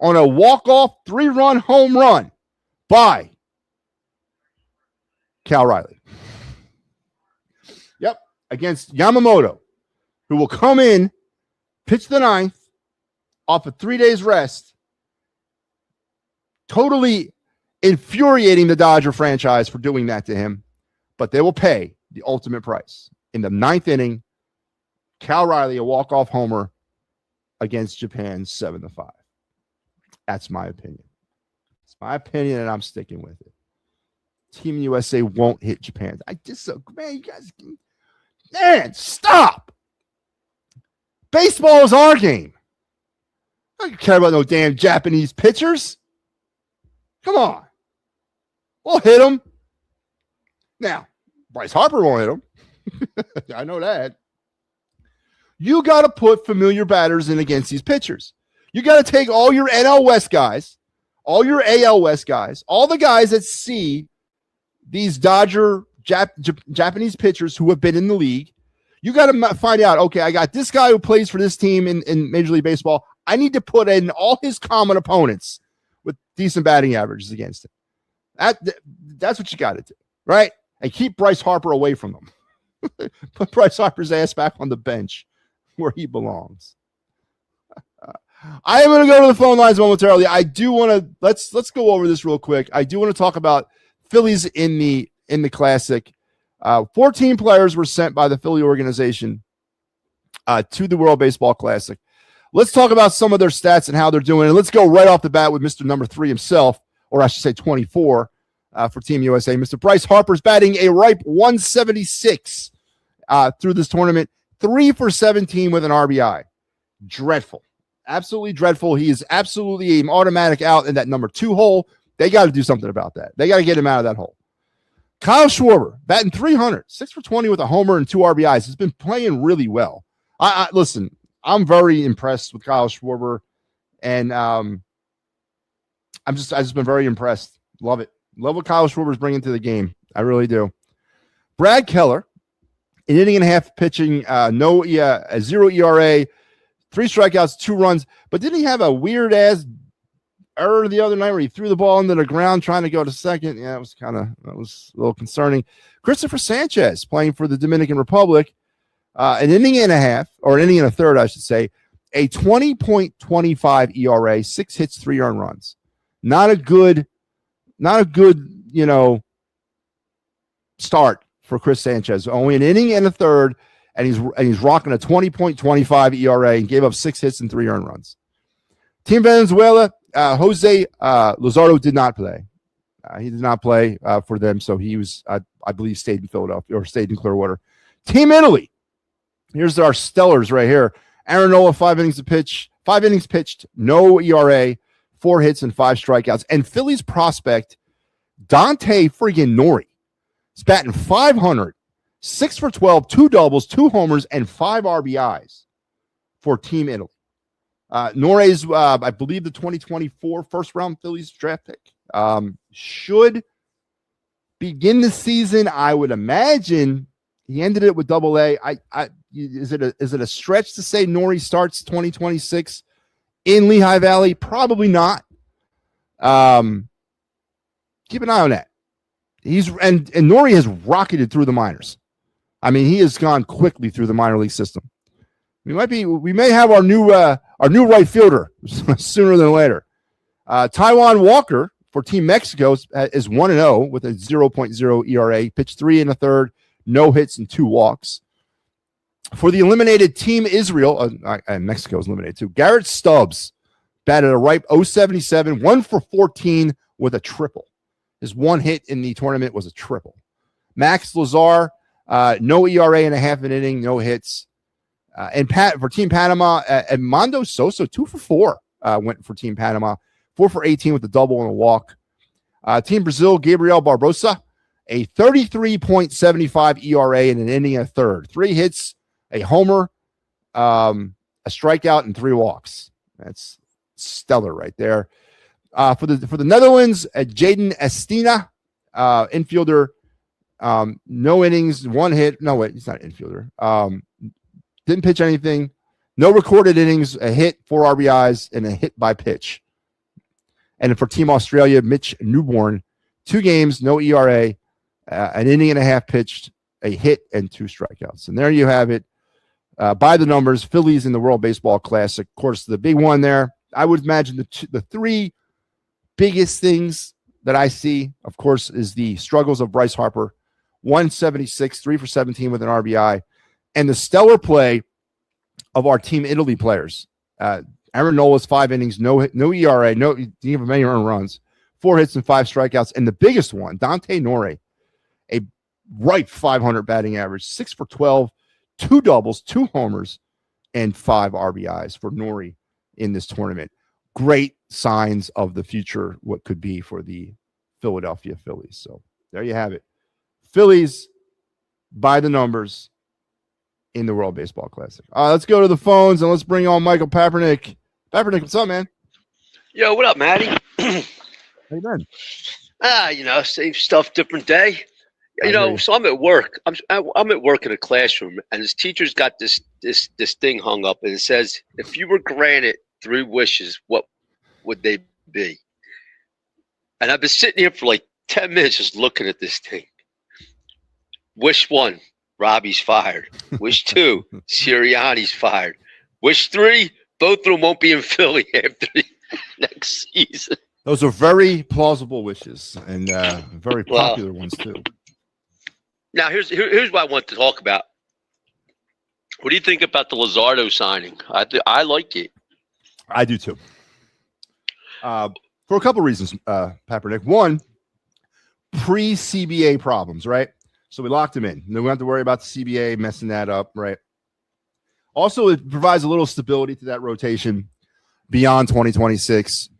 on a walk-off 3-run home run by Cal Riley. Yep, against Yamamoto, who will come in, pitch the ninth, off of 3 days rest, totally infuriating the Dodger franchise for doing that to him, but they will pay the ultimate price. In the ninth inning, Cal Riley, a walk-off homer against Japan 7-5. That's my opinion. It's my opinion, and I'm sticking with it. Team USA won't hit Japan. I disagree. Man, you guys, man, stop. Baseball is our game. I don't care about no damn Japanese pitchers. Come on. We'll hit them. Now, Bryce Harper won't hit them. I know that. You got to put familiar batters in against these pitchers. You got to take all your NL West guys, all your AL West guys, all the guys that see these Dodger Japanese pitchers who have been in the league. You got to find out, okay, I got this guy who plays for this team in Major League Baseball. I need to put in all his common opponents with decent batting averages against him. That's what you got to do, right? And keep Bryce Harper away from them. Put Bryce Harper's ass back on the bench where he belongs. I am going to go to the phone lines momentarily. I do want to let's go over this real quick. I do want to talk about Phillies in the Classic. 14 players were sent by the Philly organization to the World Baseball Classic. Let's talk about some of their stats and how they're doing. And let's go right off the bat with Mr. Number 3 himself, or I should say 24 for Team USA. Mr. Bryce Harper's batting a ripe 176 through this tournament, 3 for 17 with an RBI. Dreadful. Absolutely dreadful. He is absolutely an automatic out in that number 2 hole. They got to do something about that. They got to get him out of that hole. Kyle Schwarber, batting 300, 6 for 20 with a homer and 2 RBIs. Has been playing really well. Listen, I'm very impressed with Kyle Schwarber, and I've just been very impressed. Love it. Love what Kyle Schwarber's bringing to the game. I really do. Brad Keller, an inning and a half pitching, a 0 ERA, 3 strikeouts, 2 runs. But didn't he have a weird ass error the other night where he threw the ball into the ground trying to go to second? Yeah, that was a little concerning. Christopher Sanchez playing for the Dominican Republic, an inning and a half, or an inning and a third, I should say, a 20.25 ERA, 6 hits, 3 earned runs. Not a good, start for Chris Sanchez. Only an inning and a third, and he's rocking a 20.25 ERA and gave up 6 hits and 3 earned runs. Team Venezuela, Jose Luzardo did not play. He did not play for them, so he was, I believe, stayed in Philadelphia or stayed in Clearwater. Team Italy. Here's our stellars right here. Aaron Nola, 5 innings pitched, no ERA, 4 hits and 5 strikeouts. And Phillies prospect Dante friggin' Nori. He's batting 500, 6 for 12, 2 doubles, 2 homers, and 5 RBIs for Team Italy. Nore's, I believe, the 2024 first-round Phillies draft pick. Should begin the season, I would imagine. He ended it with Double-A. Is it a stretch to say Nori starts 2026 in Lehigh Valley? Probably not. Keep an eye on that. And Nori has rocketed through the minors. I mean, he has gone quickly through the minor league system. We may have our new right fielder sooner than later. Taiwan Walker for Team Mexico is 1-0 with a 0.0 ERA, pitched 3 and a third, no hits and 2 walks. For the eliminated Team Israel, Mexico is eliminated too. Garrett Stubbs batted a ripe 0.77, 1 for 14 with a triple. His 1 hit in the tournament was a triple. Max Lazar, no ERA and a half an inning, no hits. And for Team Panama, Edmundo Sosa, 2 for 4 went for Team Panama, 4 for 18 with a double and a walk. Team Brazil, Gabriel Barbosa, a 33.75 ERA in an inning and a third, 3 hits, a homer, a strikeout, and 3 walks. That's stellar right there. For the Netherlands, Jaden Estina, infielder, no innings, 1 hit. No, wait, he's not an infielder. Didn't pitch anything. No recorded innings, a hit, 4 RBIs, and a hit by pitch. And for Team Australia, Mitch Newborn, 2 games, no ERA, an inning and a half pitched, a hit, and 2 strikeouts. And there you have it. By the numbers, Phillies in the World Baseball Classic. Of course, the big one there, I would imagine the 3 biggest things that I see, of course, is the struggles of Bryce Harper, 176, 3 for 17 with an RBI, and the stellar play of our Team Italy players. Aaron Nola's 5 innings, no ERA, didn't give him any earned runs, 4 hits and 5 strikeouts, and the biggest one, Dante Nori, a ripe 500 batting average, 6 for 12, 2 doubles, 2 homers, and 5 RBIs for Nori in this tournament. Great signs of the future, what could be for the Philadelphia Phillies. So there you have it. Phillies by the numbers in the World Baseball Classic. Let's go to the phones and let's bring on Michael Papernick. Papernick, what's up, man? Yo, what up, Matty? How you been? Same stuff, different day. So I'm at work. I'm at work in a classroom, and this teacher's got this thing hung up, and it says, if you were granted 3 wishes, what would they be? And I've been sitting here for like 10 minutes just looking at this thing. Wish 1, Robbie's fired. Wish 2, Sirianni's fired. Wish 3, both of them won't be in Philly after next season. Those are very plausible wishes and very popular ones too. Now, here's what I want to talk about. What do you think about the Luzardo signing? I like it. I do too. For a couple of reasons, Papernick. One, pre-CBA problems, right? So we locked him in. No, we don't have to worry about the CBA messing that up, right? Also, it provides a little stability to that rotation. beyond 2026.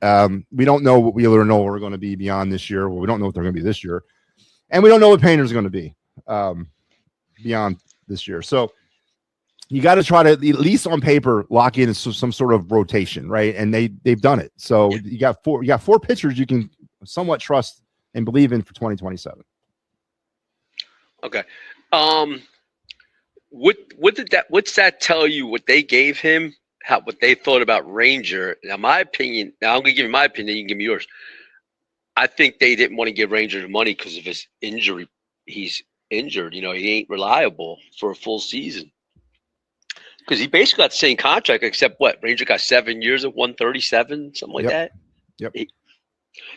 We don't know what Wheeler and Noel are going to be beyond this year. Well, we don't know what they're going to be this year. And we don't know what Painter's going to be beyond this year. So you got to try to, at least on paper, lock in some sort of rotation, right? And they've done it. So you got four pitchers you can somewhat trust and believe in for 2027. Okay. What's that tell you? What they gave him? What they thought about Ranger? Now, my opinion. Now, I'm gonna give you my opinion. You can give me yours. I think they didn't want to give Ranger the money because of his injury. He's injured. He ain't reliable for a full season. Because he basically got the same contract, except what? Ranger got 7 years of 137, something like that. Yep.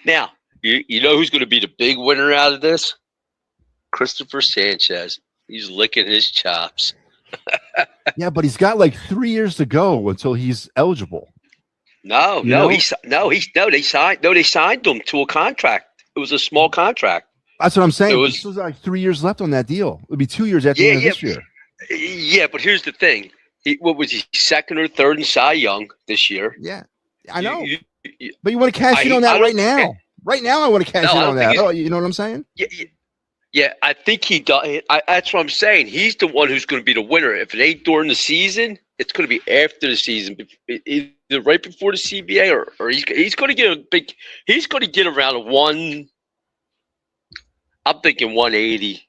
Now, you know who's going to be the big winner out of this? Christopher Sanchez. He's licking his chops. Yeah, but he's got like 3 years to go until he's eligible. They signed him to a contract. It was a small contract. That's what I'm saying. There's like 3 years left on that deal. It'll be 2 years after the end of this year. Yeah, but here's the thing. What was he, second or third in Cy Young this year? Yeah, I know. But you want to cash in on that right now. Right now, I want to cash in on that. You know what I'm saying? Yeah. I think he does. That's what I'm saying. He's the one who's going to be the winner. If it ain't during the season, it's going to be after the season, either right before the CBA, or he's going to get a big. He's going to get around a one. I'm thinking 180.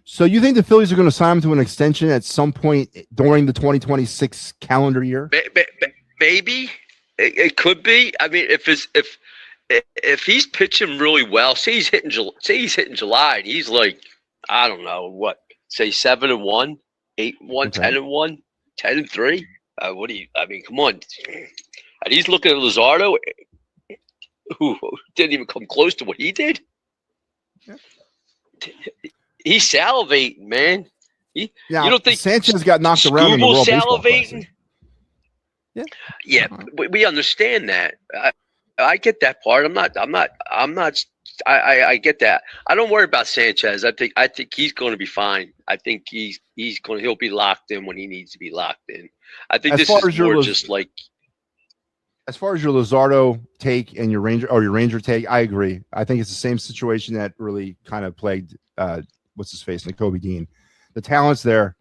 So you think the Phillies are going to sign him to an extension at some point during the 2026 calendar year? Maybe it could be. I mean, if he's pitching really well, say he's hitting July, and he's like, I don't know what, say 7-1, 8-1, 10-1, 10-3. What do you? I mean, come on. And he's looking at Luzardo, who didn't even come close to what he did. Yeah. He's salivating, man. You don't think Sanchez got knocked around in the World Baseball Classic? Yeah, we understand that. I get that part. I get that. I don't worry about Sanchez. I think he's going to be fine. I think he'll be locked in when he needs to be locked in. I think this is more just like. As far as your Luzardo take and your Ranger take, I agree. I think it's the same situation that really kind of plagued what's his face, Jacoby Dean. The talent's there.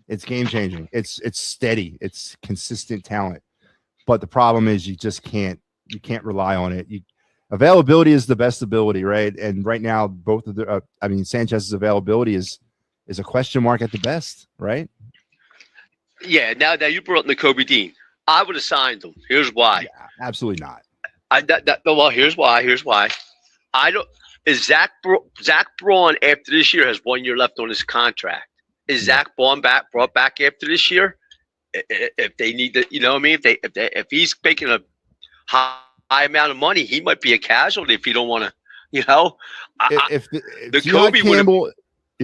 It's game changing. It's steady. It's consistent talent. But the problem is you can't rely on it. Availability is the best ability, right? And right now, both of Sanchez's availability is a question mark at the best, right? Yeah. Now you brought up Jacoby Dean. I would have signed him. Here's why. Yeah, absolutely not. Well, here's why. I don't. Is Zach Braun after this year has 1 year left on his contract? Is Zach Braun brought back after this year? If they need to, you know what I mean? If he's making a high amount of money, he might be a casualty if you don't want to, you know. If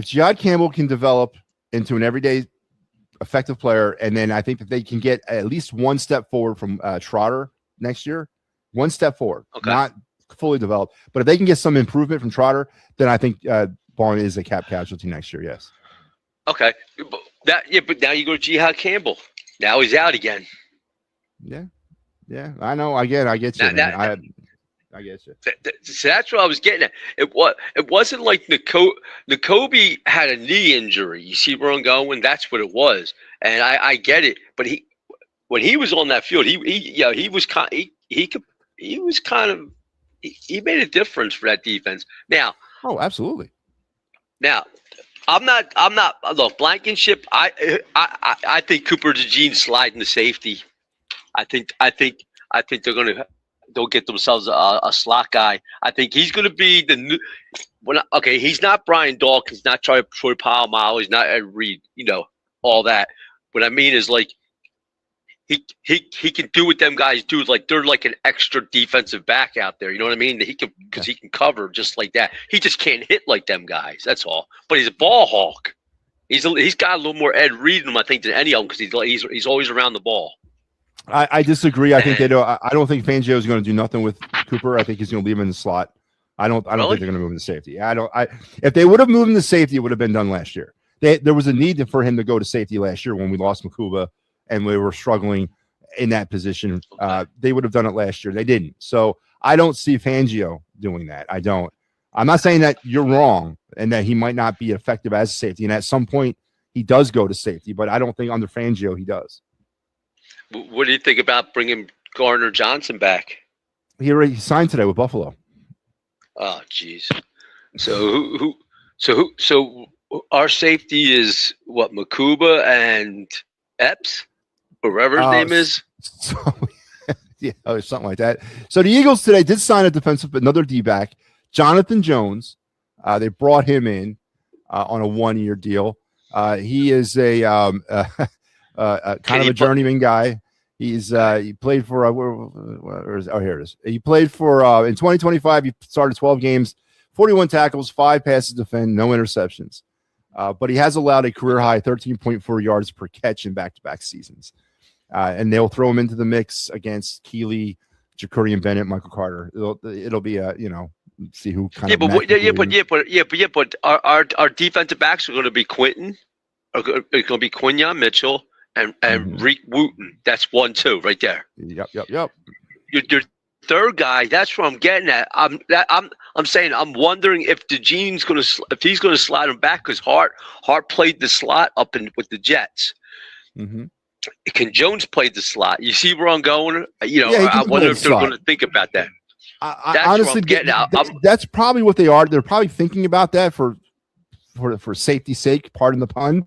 Jihad Campbell can develop into an everyday effective player, and then I think that they can get at least one step forward from Trotter next year, one step forward, not fully developed, but if they can get some improvement from Trotter, then I think Braun is a cap casualty next year. Yes. Okay. But now you go to Jihad Campbell. Now he's out again. Yeah. I know. I get you. I get you. So that's what I was getting at. It wasn't like Jacoby had a knee injury. You see where I'm going? That's what it was, and I get it. But when he was on that field, he made a difference for that defense. Now, absolutely. Now, I'm not. Look, Blankenship. I think Cooper DeJean sliding to safety. I think they'll get themselves a slot guy. I think he's going to be the new. He's not Brian Dawkins, not Troy Polamalu, he's not Ed Reed. All that. What I mean is like he can do what them guys do. Like they're like an extra defensive back out there. You know what I mean? He can cover just like that. He just can't hit like them guys. That's all. But he's a ball hawk. He's got a little more Ed Reed in him, I think, than any of them because he's always around the ball. I disagree. I think they do. I don't think Fangio is going to do nothing with Cooper. I think he's going to leave him in the slot. I don't think they're going to move him to safety. If they would have moved him to safety, it would have been done last year. There was a need for him to go to safety last year when we lost Makuba and we were struggling in that position. They would have done it last year. They didn't. So I don't see Fangio doing that. I don't. I'm not saying that you're wrong and that he might not be effective as a safety. And at some point he does go to safety, but I don't think under Fangio he does. What do you think about bringing Gardner Johnson back? He already signed today with Buffalo. Oh, geez. So our safety is what, Makuba and Epps, or whatever his name is. Yeah, something like that. So the Eagles today did sign another D-back, Jonathan Jones. They brought him in on a 1-year deal. He is a kind of a journeyman guy. He played for here it is. He played for in 2025. He started 12 games, 41 tackles, 5 passes defended, no interceptions. But he has allowed a career high 13.4 yards per catch in back-to-back seasons. And they'll throw him into the mix against Keeley, Jacurian Bennett, Michael Carter. It'll be a see who kind of but our defensive backs are going to be Quinton, it's going to be Quinyon Mitchell and Reek Wooten. That's 1-2 right there. Yep. Your third guy, that's what I'm getting at. I'm saying I'm wondering if he's going to slide him back, because Hart played the slot up with the Jets. Mm-hmm. Can Jones play the slot? You see where I'm going? I wonder if they're going to think about that. That's honestly, that's probably what they are. They're probably thinking about that for safety's sake, pardon the pun.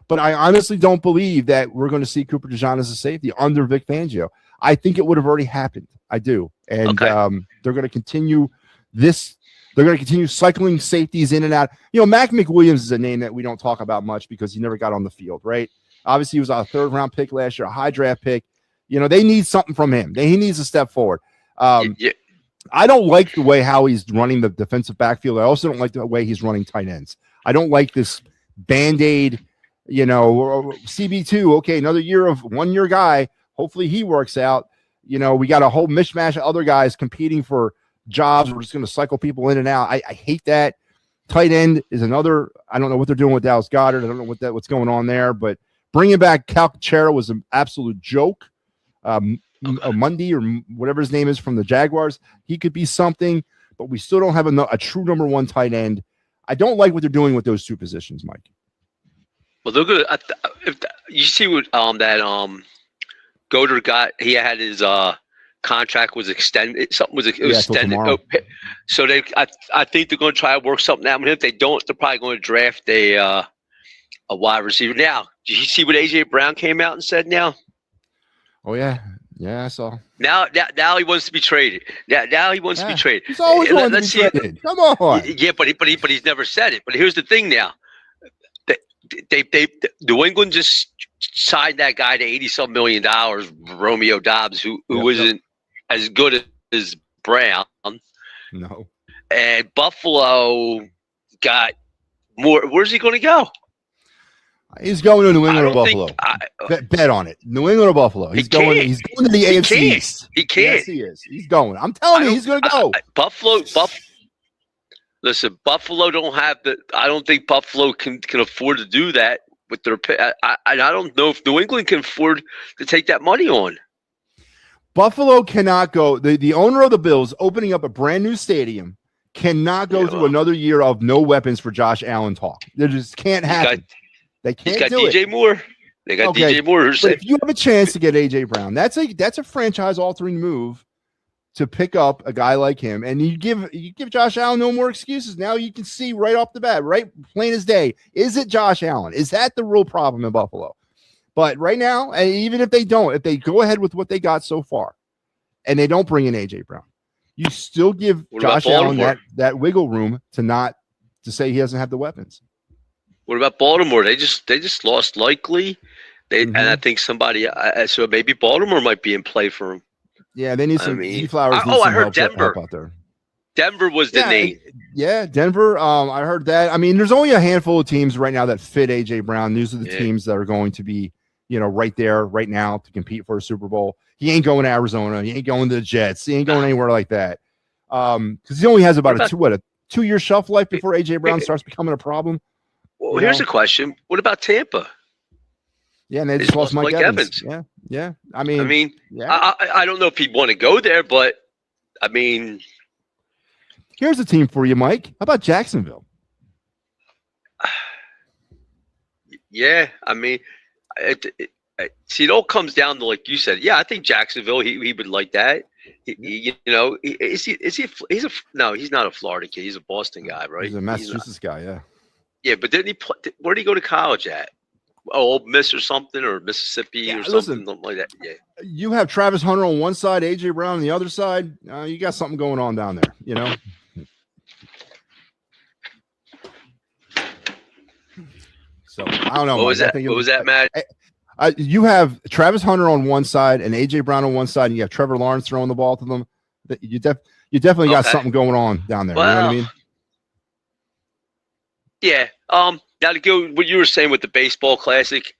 But I honestly don't believe that we're going to see Cooper DeJean as a safety under Vic Fangio. I think it would have already happened. I do. And they're going to continue this. They're going to continue cycling safeties in and out. Mac McWilliams is a name that we don't talk about much because he never got on the field, right? Obviously, he was a 3rd-round pick last year, a high draft pick. They need something from him. He needs to step forward. I don't like the way how he's running the defensive backfield. I also don't like the way he's running tight ends. I don't like this Band-Aid, CB2. Okay, another year of 1-year guy. Hopefully he works out. We got a whole mishmash of other guys competing for jobs. We're just going to cycle people in and out. I hate that. Tight end is another. I don't know what they're doing with Dallas Goedert. I don't know what's going on there. But bringing back Cal Cachera was an absolute joke. Mundy or whatever his name is from the Jaguars, he could be something. But we still don't have a true number 1 tight end. I don't like what they're doing with those 2 positions, Mike. Well, they're good. If you see what Goddard got, he had his contract was extended. Something was extended. So I think they're going to try to work something out with him. If they don't, they're probably going to draft a wide receiver. Now, did you see what AJ Brown came out and said? Now, oh yeah, I saw. Now he wants to be traded. Now he wants to be traded. He's always wanted to be traded. Come on. Yeah, but he's never said it. But here's the thing now. They New England just signed that guy to $80-some million, Romeo Dobbs, who isn't as good as Brown. No. And Buffalo got more. Where's he going to go? He's going to New England or Buffalo. Bet on it. New England or Buffalo. He's going to the AFC East. He can't. Yes, he is. He's going. I'm telling you, he's going to go. Buffalo. Listen, Buffalo don't have the. I don't think Buffalo can afford to do that with their. I don't know if New England can afford to take that money on. Buffalo cannot go. The owner of the Bills opening up a brand new stadium cannot go through another year of no weapons for Josh Allen talk. They just can't happen. They can't do it. DJ Moore. They got DJ Moore. But if you have a chance to get AJ Brown, that's a franchise-altering move to pick up a guy like him, and you give Josh Allen no more excuses. Now you can see right off the bat, right, plain as day, is it Josh Allen? Is that the real problem in Buffalo? But right now, and even if they go ahead with what they got so far, and they don't bring in AJ Brown, you still give Josh Allen that wiggle room to say he doesn't have the weapons. What about Baltimore? They just lost Likely. And I think somebody. So maybe Baltimore might be in play for him. Yeah, they need some flowers. I heard Denver. Out there. Denver was the name. Yeah, Denver. I heard that. I mean, there's only a handful of teams right now that fit AJ Brown. These are the teams that are going to be, right there, right now to compete for a Super Bowl. He ain't going to Arizona. He ain't going to the Jets. He ain't going anywhere like that. Because he only has about a 2-year shelf life before AJ Brown starts becoming a problem. Well, here's a question. What about Tampa? Yeah, and they just lost Mike Evans. Yeah. I mean, I don't know if he'd want to go there, but I mean, here's a team for you, Mike. How about Jacksonville? Yeah, I mean, see, it all comes down to, like you said. Yeah, I think Jacksonville. He would like that. He's not a Florida kid. He's a Boston guy, right? He's a Massachusetts guy. Yeah. Yeah, but didn't he play? Where did he go to college at? Old Miss or something, or Mississippi or something like that. Yeah. You have Travis Hunter on one side, AJ Brown on the other side. You got something going on down there, you know. So I don't know. What was that? What was that, Matt? You have Travis Hunter on one side and AJ Brown on one side, and you have Trevor Lawrence throwing the ball to them. You definitely got something going on down there. Well, you know what I mean? Yeah. Now to go what you were saying with the baseball classic,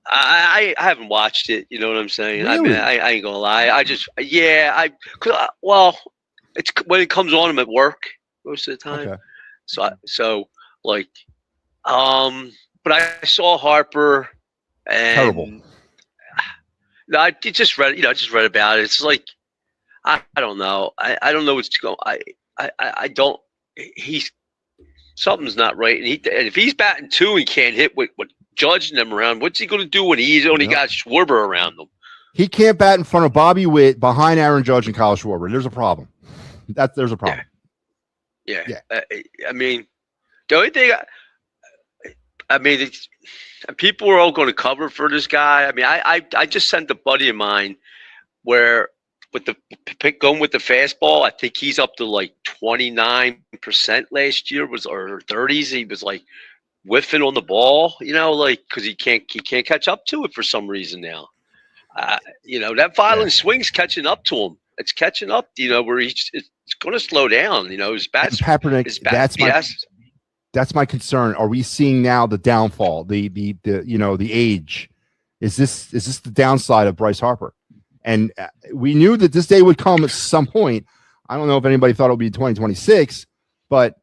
I haven't watched it. You know what I'm saying? Really? I mean, I ain't gonna lie. It's when it comes on, I'm at work most of the time. Okay. But I saw Harper and terrible. No, I just read about it. It's like I don't know. I don't know what's going. I don't. Something's not right. And if he's batting 2 and can't hit with Judge and them around, what's he going to do when he's only got Schwarber around him? He can't bat in front of Bobby Witt behind Aaron Judge and Kyle Schwarber. There's a problem. There's a problem. Yeah. I mean, the only thing people are all going to cover for this guy. I mean, I just sent a buddy of mine where with the pick going with the fastball, I think he's up to like 29% last year or 30s. He was like whiffing on the ball, because he can't catch up to it for some reason now. That violent swing's catching up to him. It's catching up, where it's going to slow down. His bat's Kaepernick. That's my concern. Are we seeing now the downfall? The age? Is this the downside of Bryce Harper? And we knew that this day would come at some point. I don't know if anybody thought it would be 2026, but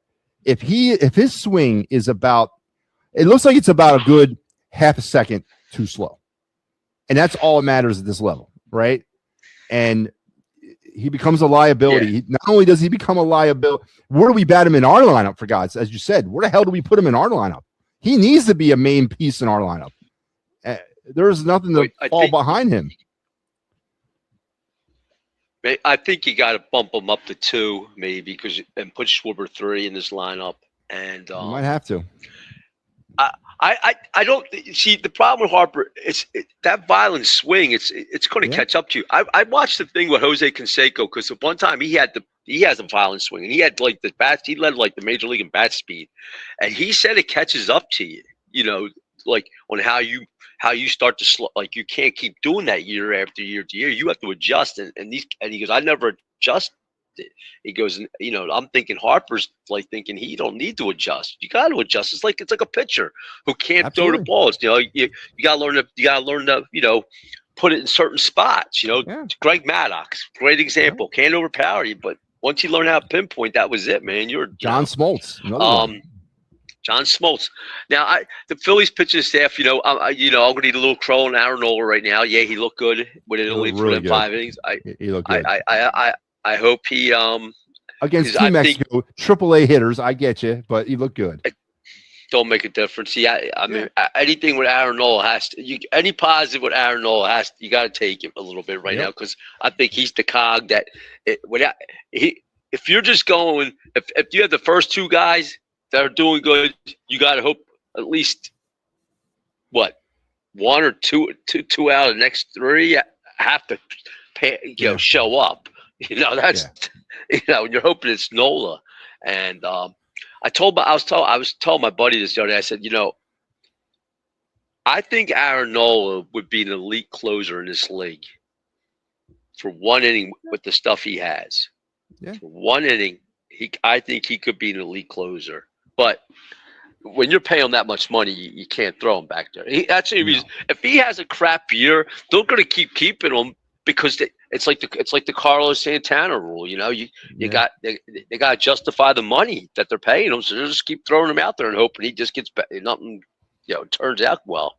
if his swing is it looks like it's about a good half a second too slow. And that's all that matters at this level, right? And he becomes a liability. Yeah. Not only does he become a liability, where do we bat him in our lineup, for God's, as you said? Where the hell do we put him in our lineup? He needs to be a main piece in our lineup. There's nothing to fall behind him. I think you got to bump him up to 2, maybe, and put Schwarber 3 in this lineup. And you might have to. I don't see the problem with Harper. That violent swing. It's going to catch up to you. I watched the thing with Jose Canseco because at one time he has a violent swing and he had like the bats. He led like the major league in bat speed, and he said it catches up to you. Like on how you start to slow. Like you can't keep doing that year after year to year. You have to adjust. And he goes, I never adjusted. He goes, I'm thinking Harper's like thinking he don't need to adjust. You got to adjust. It's like a pitcher who can't throw the balls. You got to learn to put it in certain spots. Greg Maddox, great example. Can't overpower you, but once you learn how to pinpoint, that was it, man. John Smoltz. John Smoltz. Now, the Phillies pitching staff, I'm going to need a little crow on Aaron Nola right now. Yeah, he looked good with it only threw in 5 innings. He looked good. I hope he against Team Mexico, AAA hitters. I get you, but he looked good. Don't make a difference. See, I mean, anything with Aaron Nola any positive with Aaron Nola you got to take him a little bit right now because I think he's the cog that if you're just going, if you have the first 2 guys that are doing good, you got to hope at least 1 or 2 out of the next 3 have to show up. That's you're hoping it's Nola. And I was telling my buddy this the other day. I said, I think Aaron Nola would be an elite closer in this league for 1 inning with the stuff he has. Yeah. For 1 inning, I think he could be an elite closer. But when you're paying that much money, you can't throw him back there. That's the reason. If he has a crap year, they're going to keep keeping him because it's like the Carlos Santana rule. They got to justify the money that they're paying him, so they'll just keep throwing him out there and hoping he just gets nothing. Turns out well.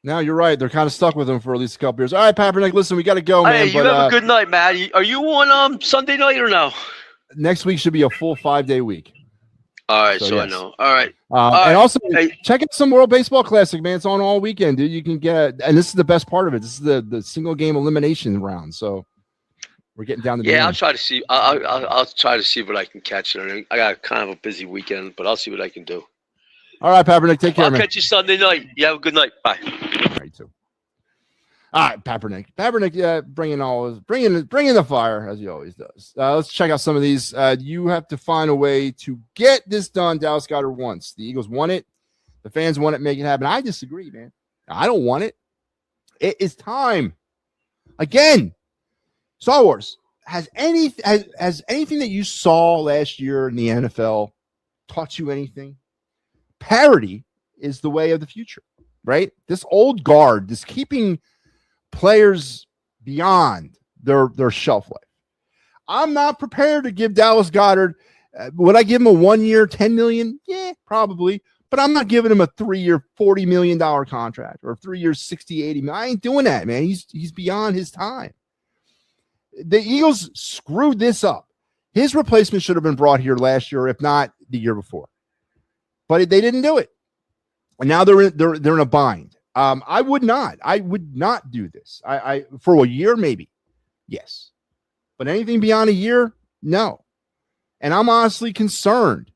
No, you're right. They're kind of stuck with him for at least a couple years. All right, Papernick, listen, we got to go, man. Hey, you have a good night, Matty. Are you on Sunday night or no? Next week should be a full 5-day week. All right, so yes. I know. All right. And also, check out some World Baseball Classic, man. It's on all weekend, dude. You can get, and this is the best part of it. This is the single game elimination round. So we're getting down to the end. I'll try to see. I'll try to see what I can catch. I got kind of a busy weekend, but I'll see what I can do. All right, Papernick, take care, man. I'll catch you Sunday night. You have a good night. Bye. All right, too. All right, Papernick. Papernick, bringing the fire as he always does. Let's check out some of these. You have to find a way to get this done. Dallas Goedert wants. The Eagles want it. The fans want it. Make it happen. I disagree, man. I don't want it. It is time. Again, Star Wars has anything that you saw last year in the NFL taught you anything? Parity is the way of the future, right? This old guard, this keeping players beyond their shelf life. I'm not prepared to give Dallas Goedert. Would I give him a 1 year, $10 million? Yeah, probably. But I'm not giving him a 3 year, $40 million contract or 3 years, $60, $80 million. I ain't doing that, man. He's beyond his time. The Eagles screwed this up. His replacement should have been brought here last year, if not the year before. But they didn't do it. And now they're in a bind. I would not do this. I for a year, maybe. Yes. But anything beyond a year, no. And I'm honestly concerned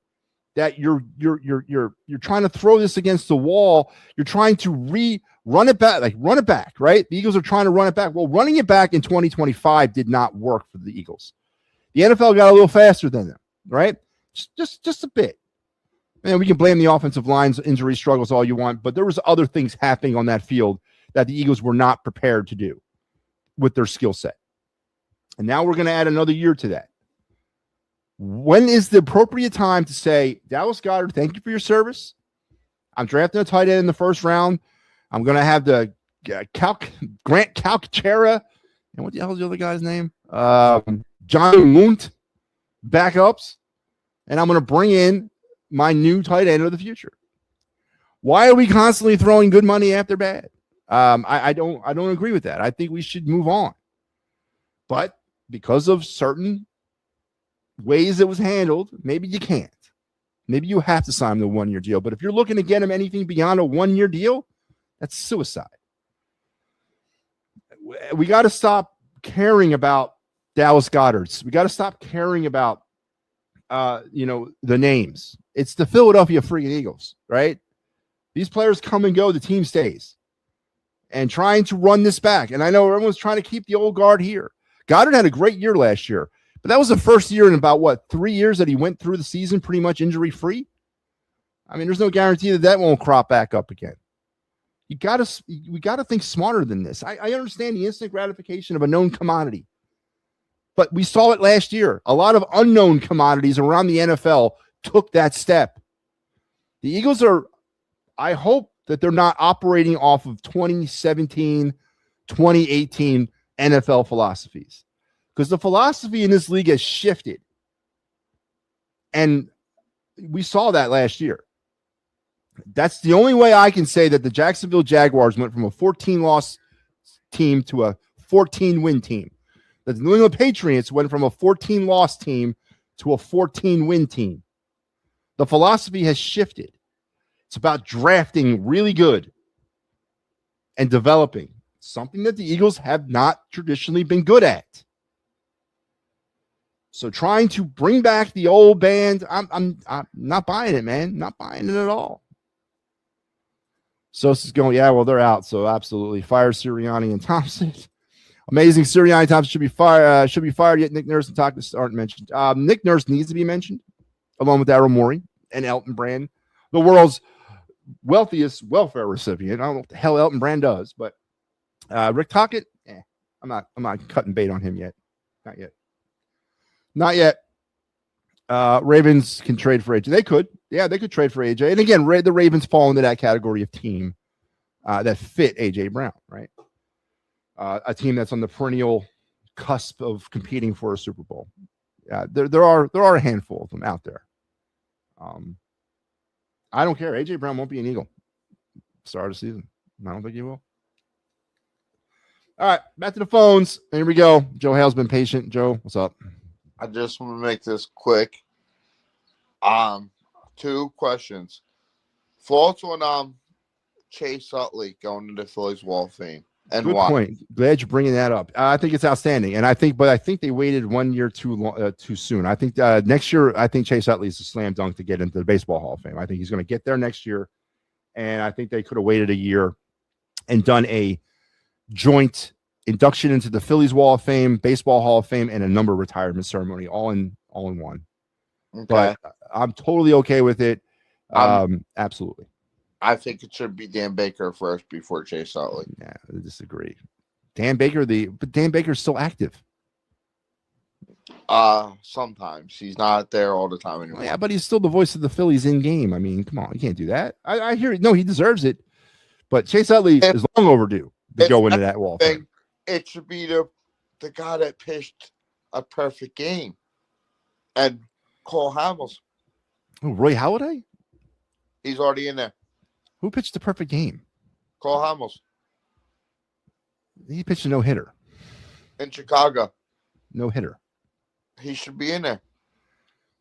that you're trying to throw this against the wall. You're trying to run it back, right? The Eagles are trying to run it back. Well, running it back in 2025 did not work for the Eagles. The NFL got a little faster than them, right? Just a bit. And we can blame the offensive line's injury struggles all you want, but there was other things happening on that field that the Eagles were not prepared to do with their skill set. And now we're going to add another year to that. When is the appropriate time to say, Dallas Goedert, thank you for your service. I'm drafting a tight end in the first round. I'm going to have the Grant Calcaterra, and what the hell is the other guy's name? John Lunt backups, and I'm going to bring in my new tight end of the future. Why are we constantly throwing good money after bad? I don't agree with that. I think we should move on. But because of certain ways it was handled, maybe you can't. Maybe you have to sign the 1 year deal. But if you're looking to get him anything beyond a 1 year deal, that's suicide. We got to stop caring about Dallas Goedert's. We got to stop caring about the names. It's the Philadelphia freaking Eagles, right? These players come and go, the team stays. And trying to run this back. And I know everyone's trying to keep the old guard here. Goedert had a great year last year, but that was the first year in about 3 years that he went through the season pretty much injury-free. I mean, there's no guarantee that won't crop back up again. We got to think smarter than this. I understand the instant gratification of a known commodity. But we saw it last year. A lot of unknown commodities around the NFL took that step. The Eagles I hope that they're not operating off of 2017, 2018 NFL philosophies. Because the philosophy in this league has shifted. And we saw that last year. That's the only way I can say that the Jacksonville Jaguars went from a 14-loss team to a 14-win team. The New England Patriots went from a 14-loss team to a 14-win team. The philosophy has shifted. It's about drafting really good and developing, something that the Eagles have not traditionally been good at. So trying to bring back the old band, I'm not buying it, man. Not buying it at all. So this is going, yeah, well, they're out. So absolutely. Fire Sirianni and Thompson. Amazing. Sirianni Thompson should be fired, yet Nick Nurse and Takis aren't mentioned. Nick Nurse needs to be mentioned, along with Daryl Morey and Elton Brand, the world's wealthiest welfare recipient. I don't know what the hell Elton Brand does, but Rick Tocchet, I'm not cutting bait on him yet. Not yet. Ravens can trade for AJ. They could. Yeah, they could trade for AJ. And again, the Ravens fall into that category of team that fit AJ Brown, right? A team that's on the perennial cusp of competing for a Super Bowl. There are a handful of them out there. I don't care. AJ Brown won't be an Eagle start of the season. I don't think he will. All right, back to the phones. Here we go. Joe Hale's been patient. Joe, what's up? I just want to make this quick. 2 questions. Thoughts on Chase Utley going to the Phillies Wall of Fame, and Good why? point. Glad you're bringing that up. I think it's outstanding, and I think they waited 1 year too soon. I think next year, I think Chase Utley is a slam dunk to get into the Baseball Hall of Fame. I think he's going to get there next year, and I think they could have waited a year and done a joint induction into the Phillies Wall of Fame, Baseball Hall of Fame, and a number retirement ceremony all in one. Okay. But I'm totally okay with it. Absolutely. I think it should be Dan Baker first before Chase Utley. Yeah, I disagree. Dan Baker, but Dan Baker's still active. Sometimes he's not there all the time anymore. Yeah, but he's still the voice of the Phillies in game. I mean, come on, you can't do that. I hear it. No, he deserves it. But Chase Utley is long overdue to go into that Wall of Fame. It should be the guy that pitched a perfect game, and Cole Hamels. Oh, Roy Halladay? He's already in there. Who pitched the perfect game? Cole Hamels He pitched a no-hitter. in Chicago. No-hitter. He should be in there.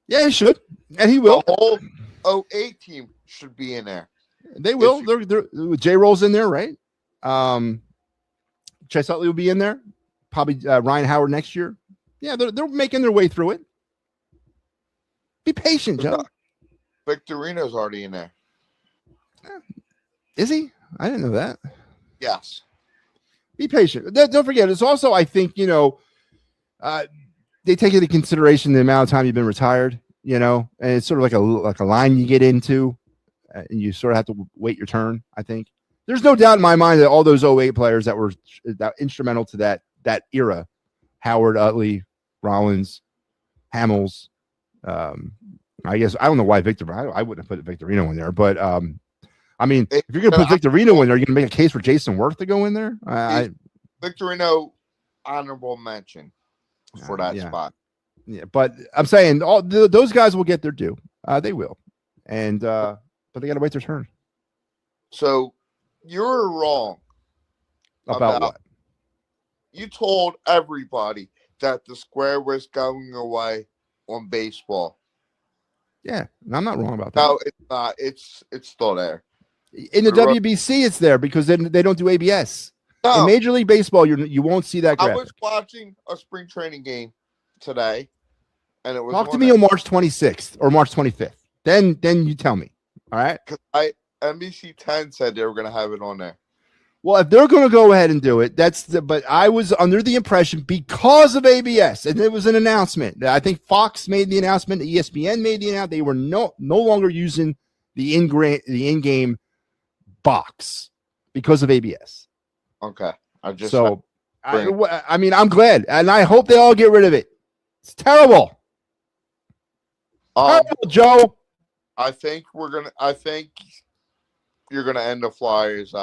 Yeah, he should. And he will. The whole 08 team should be in there. They will. J-Roll's in there, right? Chase Utley will be in there. Probably Ryan Howard next year. Yeah, they're making their way through it. Be patient, Joe. Victorino's already in there. Is he? I didn't know that. Yes. Be patient. Don't forget, it's also, I think, they take into consideration the amount of time you've been retired, and it's sort of like a line you get into, and you sort of have to wait your turn, I think. There's no doubt in my mind that all those 08 players that were instrumental to that era, Howard, Utley, Rollins, Hamels, I guess, I don't know why I wouldn't have put Victorino in there, but I mean, if you're going to put Victorino in there, you're going to make a case for Jason Worth to go in there? Victorino, honorable mention for that spot. Yeah, but I'm saying those guys will get their due. They will. And but they got to wait their turn. So you're wrong. About what? You told everybody that the square was going away on baseball. Yeah, I'm not wrong about that. No, it's not. It's still there. In the WBC, it's there because they don't do ABS. No. In Major League Baseball, you won't see that graphic. I was watching a spring training game today, and it was talk to me on March 26th or March 25th. Then you tell me. All right. Because NBC 10 said they were going to have it on there. Well, if they're going to go ahead and do it, but I was under the impression because of ABS, and it was an announcement. I think Fox made the announcement, ESPN made the announcement. They were no longer using the in-game box because of ABS. Okay. I mean, I'm glad, and I hope they all get rid of it. It's terrible. Terrible, Joe. I think you're gonna end the Flyers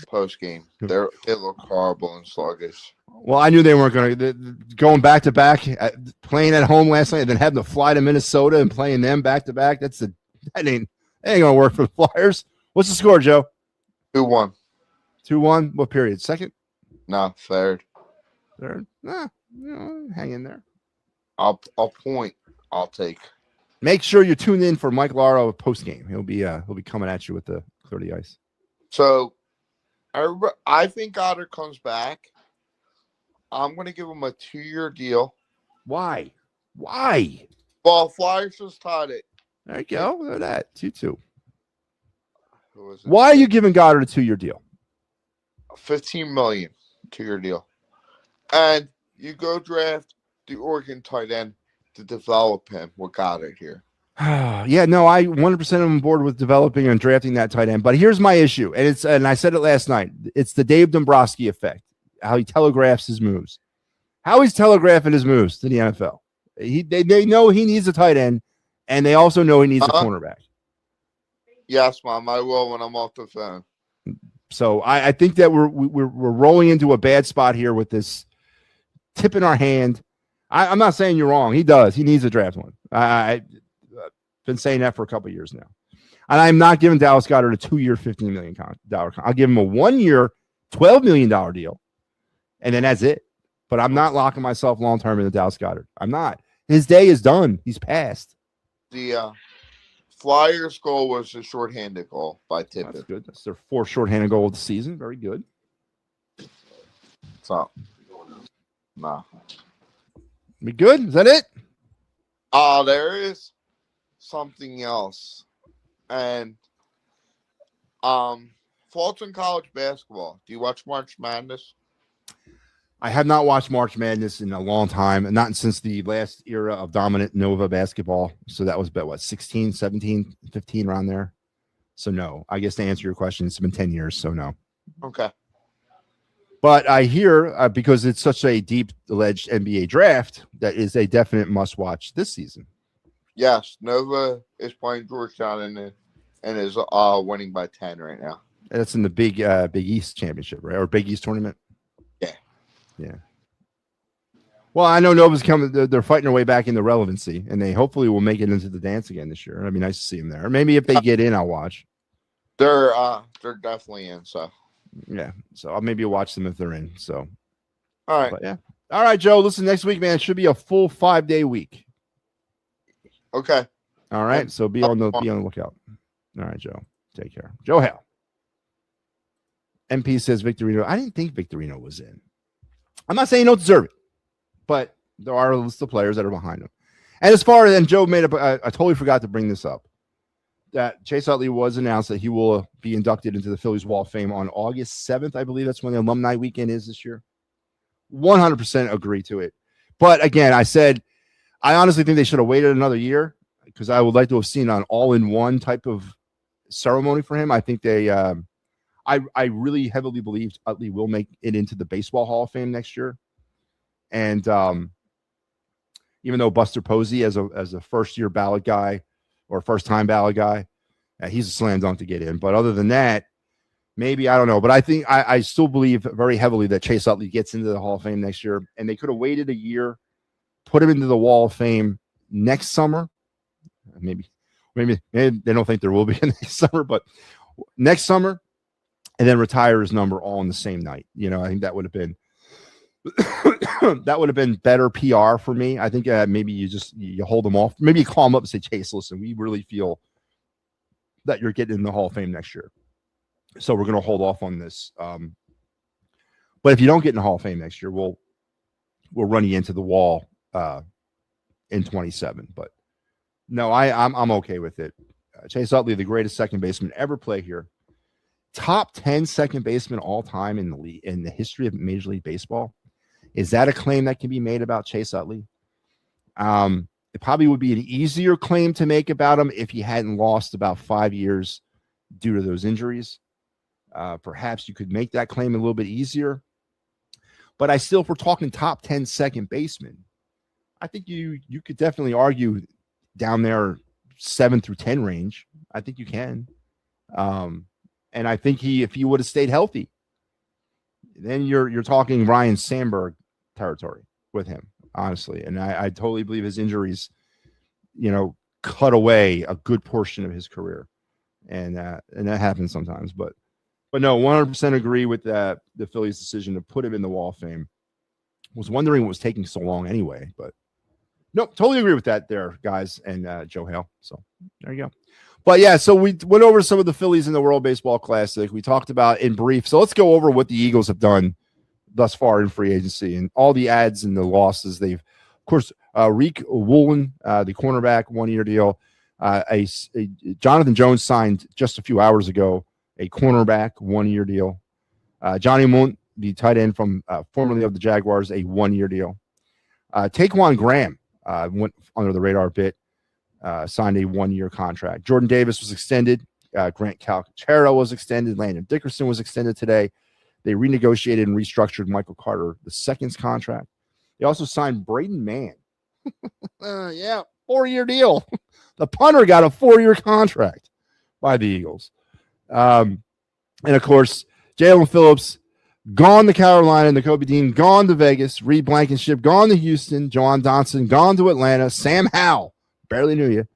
post game. They look horrible and sluggish. Well, I knew they weren't going to going back to back, playing at home last night, and then having to fly to Minnesota and playing them back to back. That ain't going to work for the Flyers. What's the score, Joe? 2-1. 2-1. What period? Second? No, third. Third? Nah, hang in there. I'll point. I'll take. Make sure you tune in for Mike Laro post game. He'll be coming at you with the clear the ice. So, I think Goddard comes back. I'm going to give him a 2-year deal. Why? Well, Flyers just tied it. There you go. Look at that. 2-2. Why are you giving Goddard a 2-year deal? $15 million 2-year deal. And you go draft the Oregon tight end to develop him with Goddard here. Yeah, no, I 100% am on board with developing and drafting that tight end. But here's my issue, and I said it last night. It's the Dave Dombrowski effect, how he telegraphs his moves. How he's telegraphing his moves to the NFL. They know he needs a tight end, and they also know he needs a cornerback. Yes, Mom, I will when I'm off the phone. So I think that we're rolling into a bad spot here with this tip in our hand. I'm not saying you're wrong. He does. He needs a draft one. I've been saying that for a couple of years now. And I'm not giving Dallas Goedert a 2-year, $15 million. I'll give him a 1-year, $12 million deal. and then that's it. But I'm not locking myself long term in the Dallas Goedert. I'm not. His day is done. He's passed. The Flyers' goal was a shorthanded goal by Tippett. That's good. That's their fourth shorthanded goal of the season. Very good. So, no. We good? Is that it? There is something else. And Fulton College basketball. Do you watch March Madness? I have not watched March Madness in a long time, and not since the last era of dominant Nova basketball. So that was about, what, 16, 17, 15, around there? So no. I guess to answer your question, it's been 10 years, so no. Okay. But I hear, because it's such a deep alleged NBA draft, that is a definite must-watch this season. Yes, Nova is playing Georgetown and is winning by 10 right now. And that's in the Big East Championship, right? Or Big East Tournament? Yeah. Well, I know Nova's coming. They're fighting their way back into relevancy, and they hopefully will make it into the dance again this year. It'd be nice to see them there. Maybe if they get in, I'll watch. They're definitely in. So yeah. So I'll maybe watch them if they're in. So all right. But yeah. All right, Joe. Listen, next week, man, it should be a full 5-day week. Okay. All right. So be on the lookout. All right, Joe. Take care. Joe Hale. MP says Victorino. I didn't think Victorino was in. I'm not saying you don't deserve it, but there are a list of players that are behind him. And as far as, and Joe made up, I totally forgot to bring this up, that Chase Utley was announced that he will be inducted into the Phillies Wall of Fame on August 7th. I believe that's when the alumni weekend is this year. 100% agree to it. But again, I said, I honestly think they should have waited another year, because I would like to have seen an all-in-one type of ceremony for him. I think they, I really heavily believe Utley will make it into the Baseball Hall of Fame next year. And even though Buster Posey, as a first-year ballot guy or first-time ballot guy, he's a slam dunk to get in. But other than that, maybe, I don't know. But I think I still believe very heavily that Chase Utley gets into the Hall of Fame next year. And they could have waited a year, put him into the Wall of Fame next summer. Maybe they don't think there will be next summer, but next summer. And then retire his number all in the same night. You know, I think that would have been better PR for me. I think maybe you hold them off. Maybe you call them up and say, Chase, listen, we really feel that you're getting in the Hall of Fame next year, so we're going to hold off on this. But if you don't get in the Hall of Fame next year, we'll run you into the wall in 27. But no, I'm okay with it. Chase Utley, the greatest second baseman ever play here. Top 10 second baseman all time in the history of Major League Baseball. Is that a claim that can be made about Chase Utley? It probably would be an easier claim to make about him if he hadn't lost about 5 years due to those injuries. Perhaps you could make that claim a little bit easier. But if we're talking top 10 second baseman, I think you could definitely argue down there 7 through 10 range. I think you can. And I think if he would have stayed healthy, then you're talking Ryan Sandberg territory with him, honestly. And I totally believe his injuries, cut away a good portion of his career. And that happens sometimes. But no, 100% agree with the Phillies' decision to put him in the Wall of Fame. Was wondering what was taking so long anyway. But no, totally agree with that there, guys, and Joe Hale. So there you go. But yeah, so we went over some of the Phillies in the World Baseball Classic. We talked about in brief. So let's go over what the Eagles have done thus far in free agency and all the adds and the losses. They've, of course, Reek Woolen, the cornerback, 1-year deal. Jonathan Jones signed just a few hours ago, a cornerback, 1-year deal. Johnny Munt, the tight end from formerly of the Jaguars, a 1-year deal. Taquan Graham went under the radar a bit. Signed a 1-year contract. Jordan Davis was extended. Grant Calcaterra was extended. Landon Dickerson was extended today. They renegotiated and restructured Michael Carter II's contract. They also signed Braden Mann. 4-year deal. The punter got a 4-year contract by the Eagles. And of course, Jalen Phillips gone to Carolina. Nakobe Dean gone to Vegas. Reed Blankenship gone to Houston. Joan Donson gone to Atlanta. Sam Howell, barely knew you,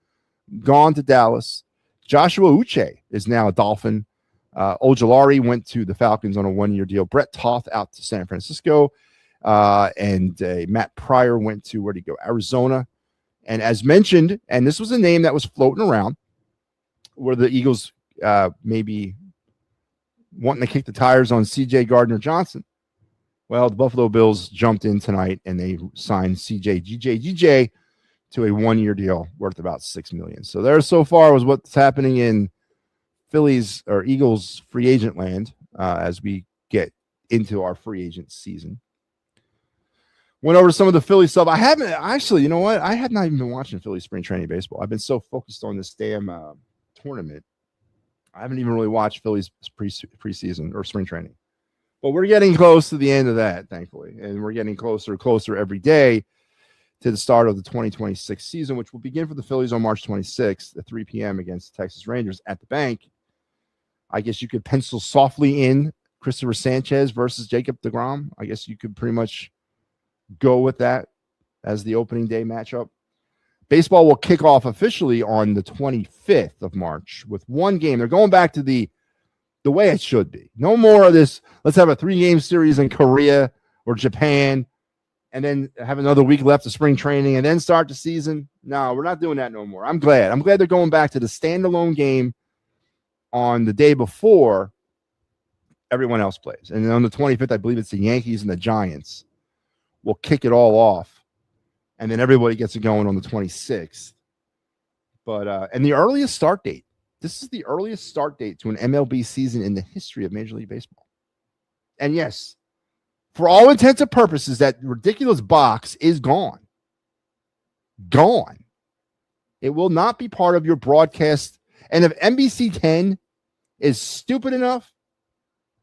gone to Dallas. Joshua Uche is now a Dolphin. Ojulari went to the Falcons on a 1-year deal. Brett Toth out to San Francisco. And Matt Pryor went to, where'd he go? Arizona. And as mentioned, and this was a name that was floating around, where the Eagles maybe wanting to kick the tires on C.J. Gardner-Johnson. Well, the Buffalo Bills jumped in tonight, and they signed GJ to a 1-year deal worth about $6 million. So there so far was what's happening in Phillies or Eagles free agent land as we get into our free agent season. Went over some of the Philly stuff. I haven't actually, you know what? I had not even been watching Philly spring training baseball. I've been so focused on this damn tournament. I haven't even really watched Philly's preseason or spring training. But we're getting close to the end of that, thankfully. And we're getting closer every day to the start of the 2026 season, which will begin for the Phillies on March 26th at 3 p.m. against the Texas Rangers at the Bank. I guess you could pencil softly in Christopher Sanchez versus Jacob deGrom. I guess you could pretty much go with that as the opening day matchup. Baseball will kick off officially on the 25th of March with one game. They're going back to the way it should be. No more of this, let's have a 3-game series in Korea or Japan and then have another week left of spring training and then start the season. No, we're not doing that no more. I'm glad they're going back to the standalone game on the day before everyone else plays. And then on the 25th, I believe it's the Yankees and the Giants. We'll kick it all off, and then everybody gets it going on the 26th. But and the earliest start date. This is the earliest start date to an MLB season in the history of Major League Baseball. And yes, for all intents and purposes, that ridiculous box is gone. Gone. It will not be part of your broadcast. And if NBC 10 is stupid enough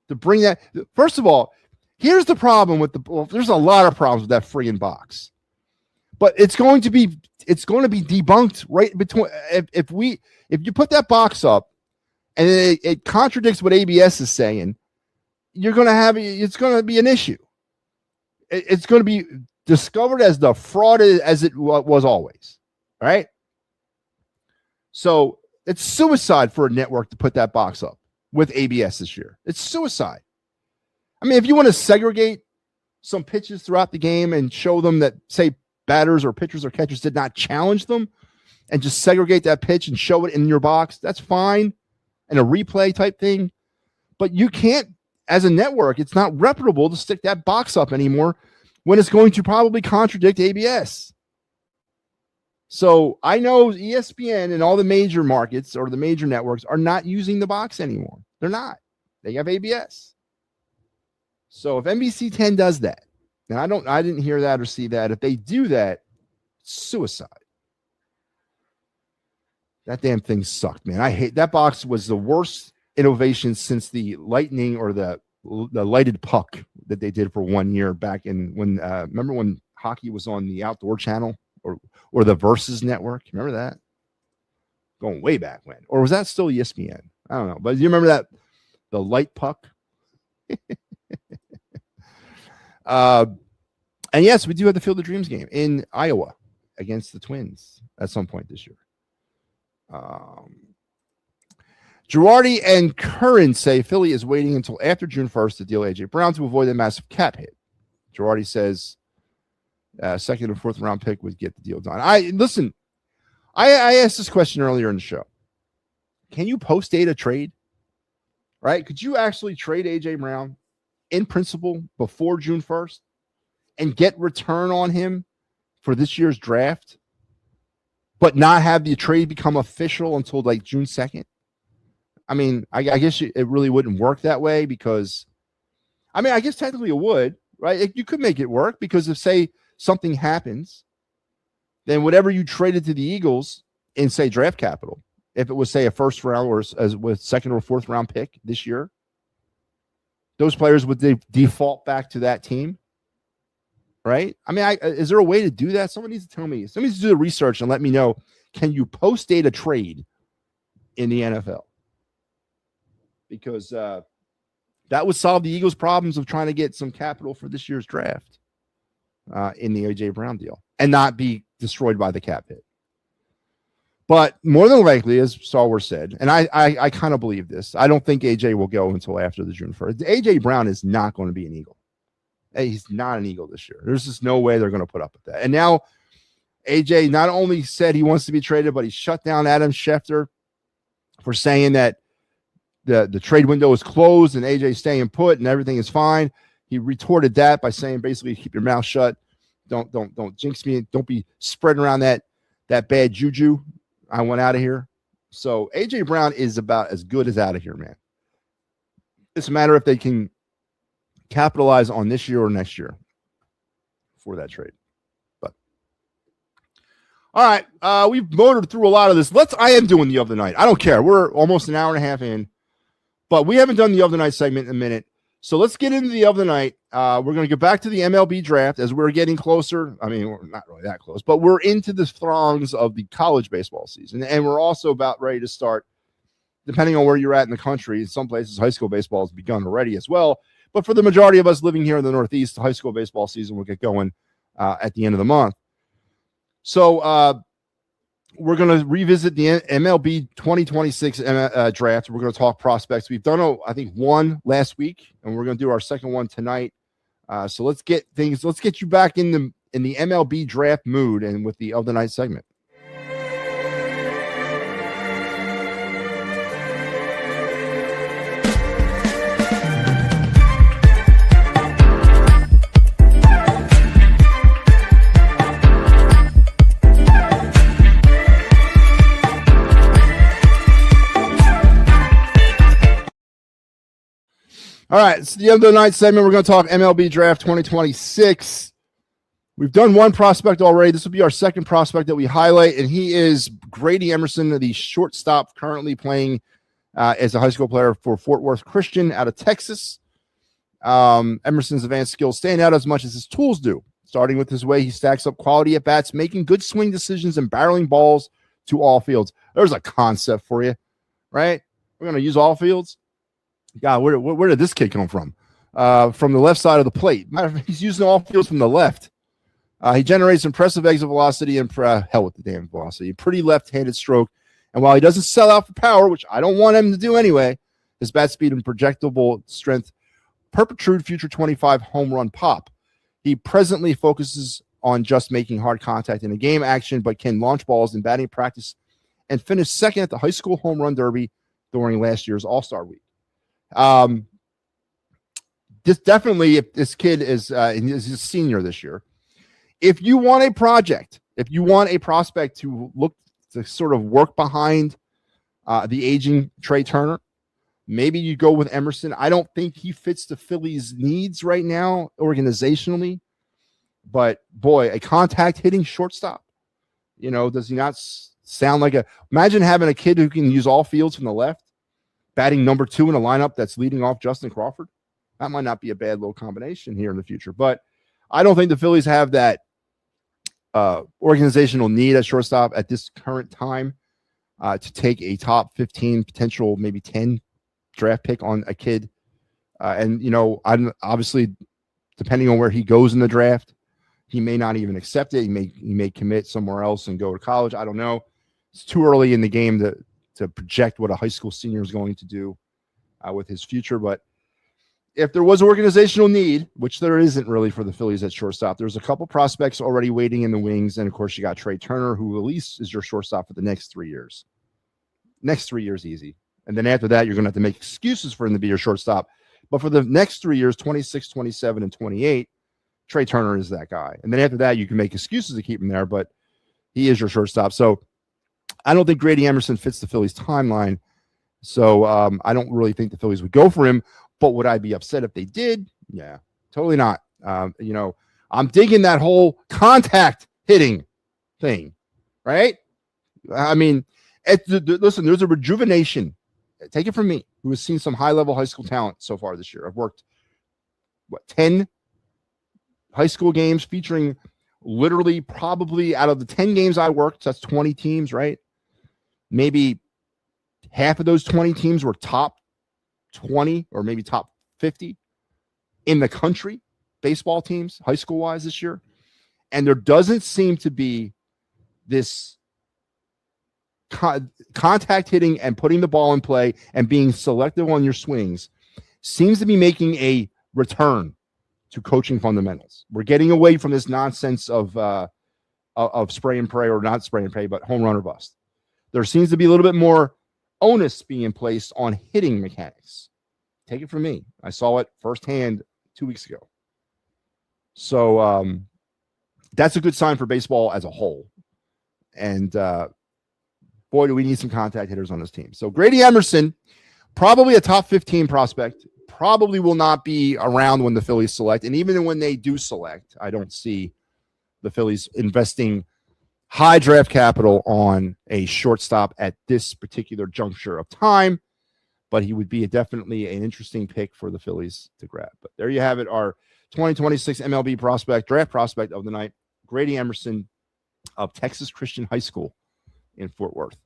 to bring that, first of all, here's the problem with there's a lot of problems with that friggin' box. But it's going to be debunked right between if you put that box up and it contradicts what ABS is saying, it's going to be an issue. It's going to be discovered as the fraud as it was always. All right. So it's suicide for a network to put that box up with ABS this year. It's suicide. I mean, if you want to segregate some pitches throughout the game and show them that, say, batters or pitchers or catchers did not challenge them and just segregate that pitch and show it in your box, that's fine. And a replay type thing. But you can't, as a network, it's not reputable to stick that box up anymore when it's going to probably contradict ABS. So I know ESPN and all the major markets or the major networks are not using the box anymore. They're not. They have ABS. So if NBC 10 does that, and I didn't hear that or see that. If they do that, suicide. That damn thing sucked, man. I hate that box. Was the worst innovation since the lightning or the lighted puck that they did for 1 year back in when remember when hockey was on the Outdoor Channel or the Versus Network? Remember that? Going way back when. Or was that still ESPN? I don't know. But do you remember that? The light puck? And yes, we do have the Field of Dreams game in Iowa against the Twins at some point this year. Girardi and Curran say Philly is waiting until after June 1st to deal A.J. Brown to avoid a massive cap hit. Girardi says second or fourth round pick would get the deal done. I asked this question earlier in the show. Can you post-date a trade? Right? Could you actually trade A.J. Brown in principle before June 1st and get return on him for this year's draft, but not have the trade become official until like June 2nd? I mean, I guess it really wouldn't work that way because, I mean, I guess technically it would, right? You could make it work because if, say, something happens, then whatever you traded to the Eagles in, say, draft capital, if it was, say, a first round or as with second or fourth round pick this year, those players would default back to that team, right? I mean, is there a way to do that? Someone needs to tell me. Someone needs to do the research and let me know. Can you post-date a trade in the NFL? Because that would solve the Eagles' problems of trying to get some capital for this year's draft in the A.J. Brown deal and not be destroyed by the cap hit. But more than likely, as Stalwart said, and I kind of believe this, I don't think AJ will go until after the June 1st. AJ Brown is not going to be an Eagle. He's not an Eagle this year. There's just no way they're going to put up with that. And now AJ not only said he wants to be traded, but he shut down Adam Schefter for saying that the trade window is closed and AJ staying put and everything is fine. He retorted that by saying basically keep your mouth shut. Don't jinx me. Don't be spreading around that bad juju. I went out of here. So AJ Brown is about as good as out of here, man. It's a matter if they can capitalize on this year or next year for that trade. But all right, we've motored through a lot of this. I am doing the other night. I don't care. We're almost an hour and a half in, but we haven't done the other night segment in a minute. So let's get into the other night. We're going to get back to the MLB draft as we're getting closer. I mean, we're not really that close, but we're into the throngs of the college baseball season. And we're also about ready to start, depending on where you're at in the country. In some places, high school baseball has begun already as well. But for the majority of us living here in the Northeast, the high school baseball season will get going at the end of the month. So we're going to revisit the MLB 2026 draft. We're going to talk prospects. We've done, I think, one last week, and we're going to do our second one tonight. So let's get you back in the MLB draft mood and with the other night segment. All right, so the other night segment, we're going to talk MLB Draft 2026. We've done one prospect already. This will be our second prospect that we highlight, and he is Grady Emerson, the shortstop currently playing as a high school player for Fort Worth Christian out of Texas. Emerson's advanced skills stand out as much as his tools do, starting with his way he stacks up quality at bats, making good swing decisions and barreling balls to all fields. There's a concept for you, right? We're going to use all fields. God, where did this kid come from? From the left side of the plate. He's using all fields from the left. He generates impressive exit velocity and hell with the damn velocity. Pretty left-handed stroke. And while he doesn't sell out for power, which I don't want him to do anyway, his bat speed and projectable strength perpetuate future 25 home run pop. He presently focuses on just making hard contact in a game action, but can launch balls in batting practice and finish second at the high school home run derby during last year's All-Star Week. This definitely, if this kid is a senior this year, if you want a project, if you want a prospect to look to sort of work behind the aging Trey Turner, maybe you go with Emerson. I don't think he fits the Phillies' needs right now organizationally, but boy, a contact hitting shortstop, does he not sound like imagine having a kid who can use all fields from the left, batting number 2 in a lineup that's leading off Justin Crawford. That might not be a bad little combination here in the future, but I don't think the Phillies have that organizational need at shortstop at this current time to take a top 15, potential maybe 10 draft pick on a kid. I'm obviously, depending on where he goes in the draft, he may not even accept it. He may commit somewhere else and go to college. I don't know. It's too early in the game to project what a high school senior is going to do with his future. But if there was organizational need, which there isn't really for the Phillies at shortstop, there's a couple prospects already waiting in the wings. And of course, you got Trey Turner, who at least is your shortstop for the next 3 years. Next 3 years, easy. And then after that, you're going to have to make excuses for him to be your shortstop. But for the next 3 years, 26, 27, and 28, Trey Turner is that guy. And then after that, you can make excuses to keep him there, but he is your shortstop. So I don't think Grady Emerson fits the Phillies timeline. So I don't really think the Phillies would go for him, but would I be upset if they did? Yeah, totally not. I'm digging that whole contact hitting thing, right? I mean, listen, there's a rejuvenation. Take it from me, who has seen some high-level high school talent so far this year. I've worked, 10 high school games featuring literally probably out of the 10 games I worked, that's 20 teams, right? Maybe half of those 20 teams were top 20 or maybe top 50 in the country, baseball teams, high school wise this year. And there doesn't seem to be this contact hitting and putting the ball in play and being selective on your swings seems to be making a return to coaching fundamentals. We're getting away from this nonsense of spray and pray, or not spray and pray, but home run or bust. There seems to be a little bit more onus being placed on hitting mechanics. Take it from me. I saw it firsthand 2 weeks ago. So that's a good sign for baseball as a whole. And boy, do we need some contact hitters on this team. So Grady Emerson, probably a top 15 prospect, probably will not be around when the Phillies select. And even when they do select, I don't see the Phillies investing high draft capital on a shortstop at this particular juncture of time. But he would be definitely an interesting pick for the Phillies to grab. But there you have it, our 2026 MLB prospect, draft prospect of the night, Grady Emerson of Texas Christian High School in Fort Worth.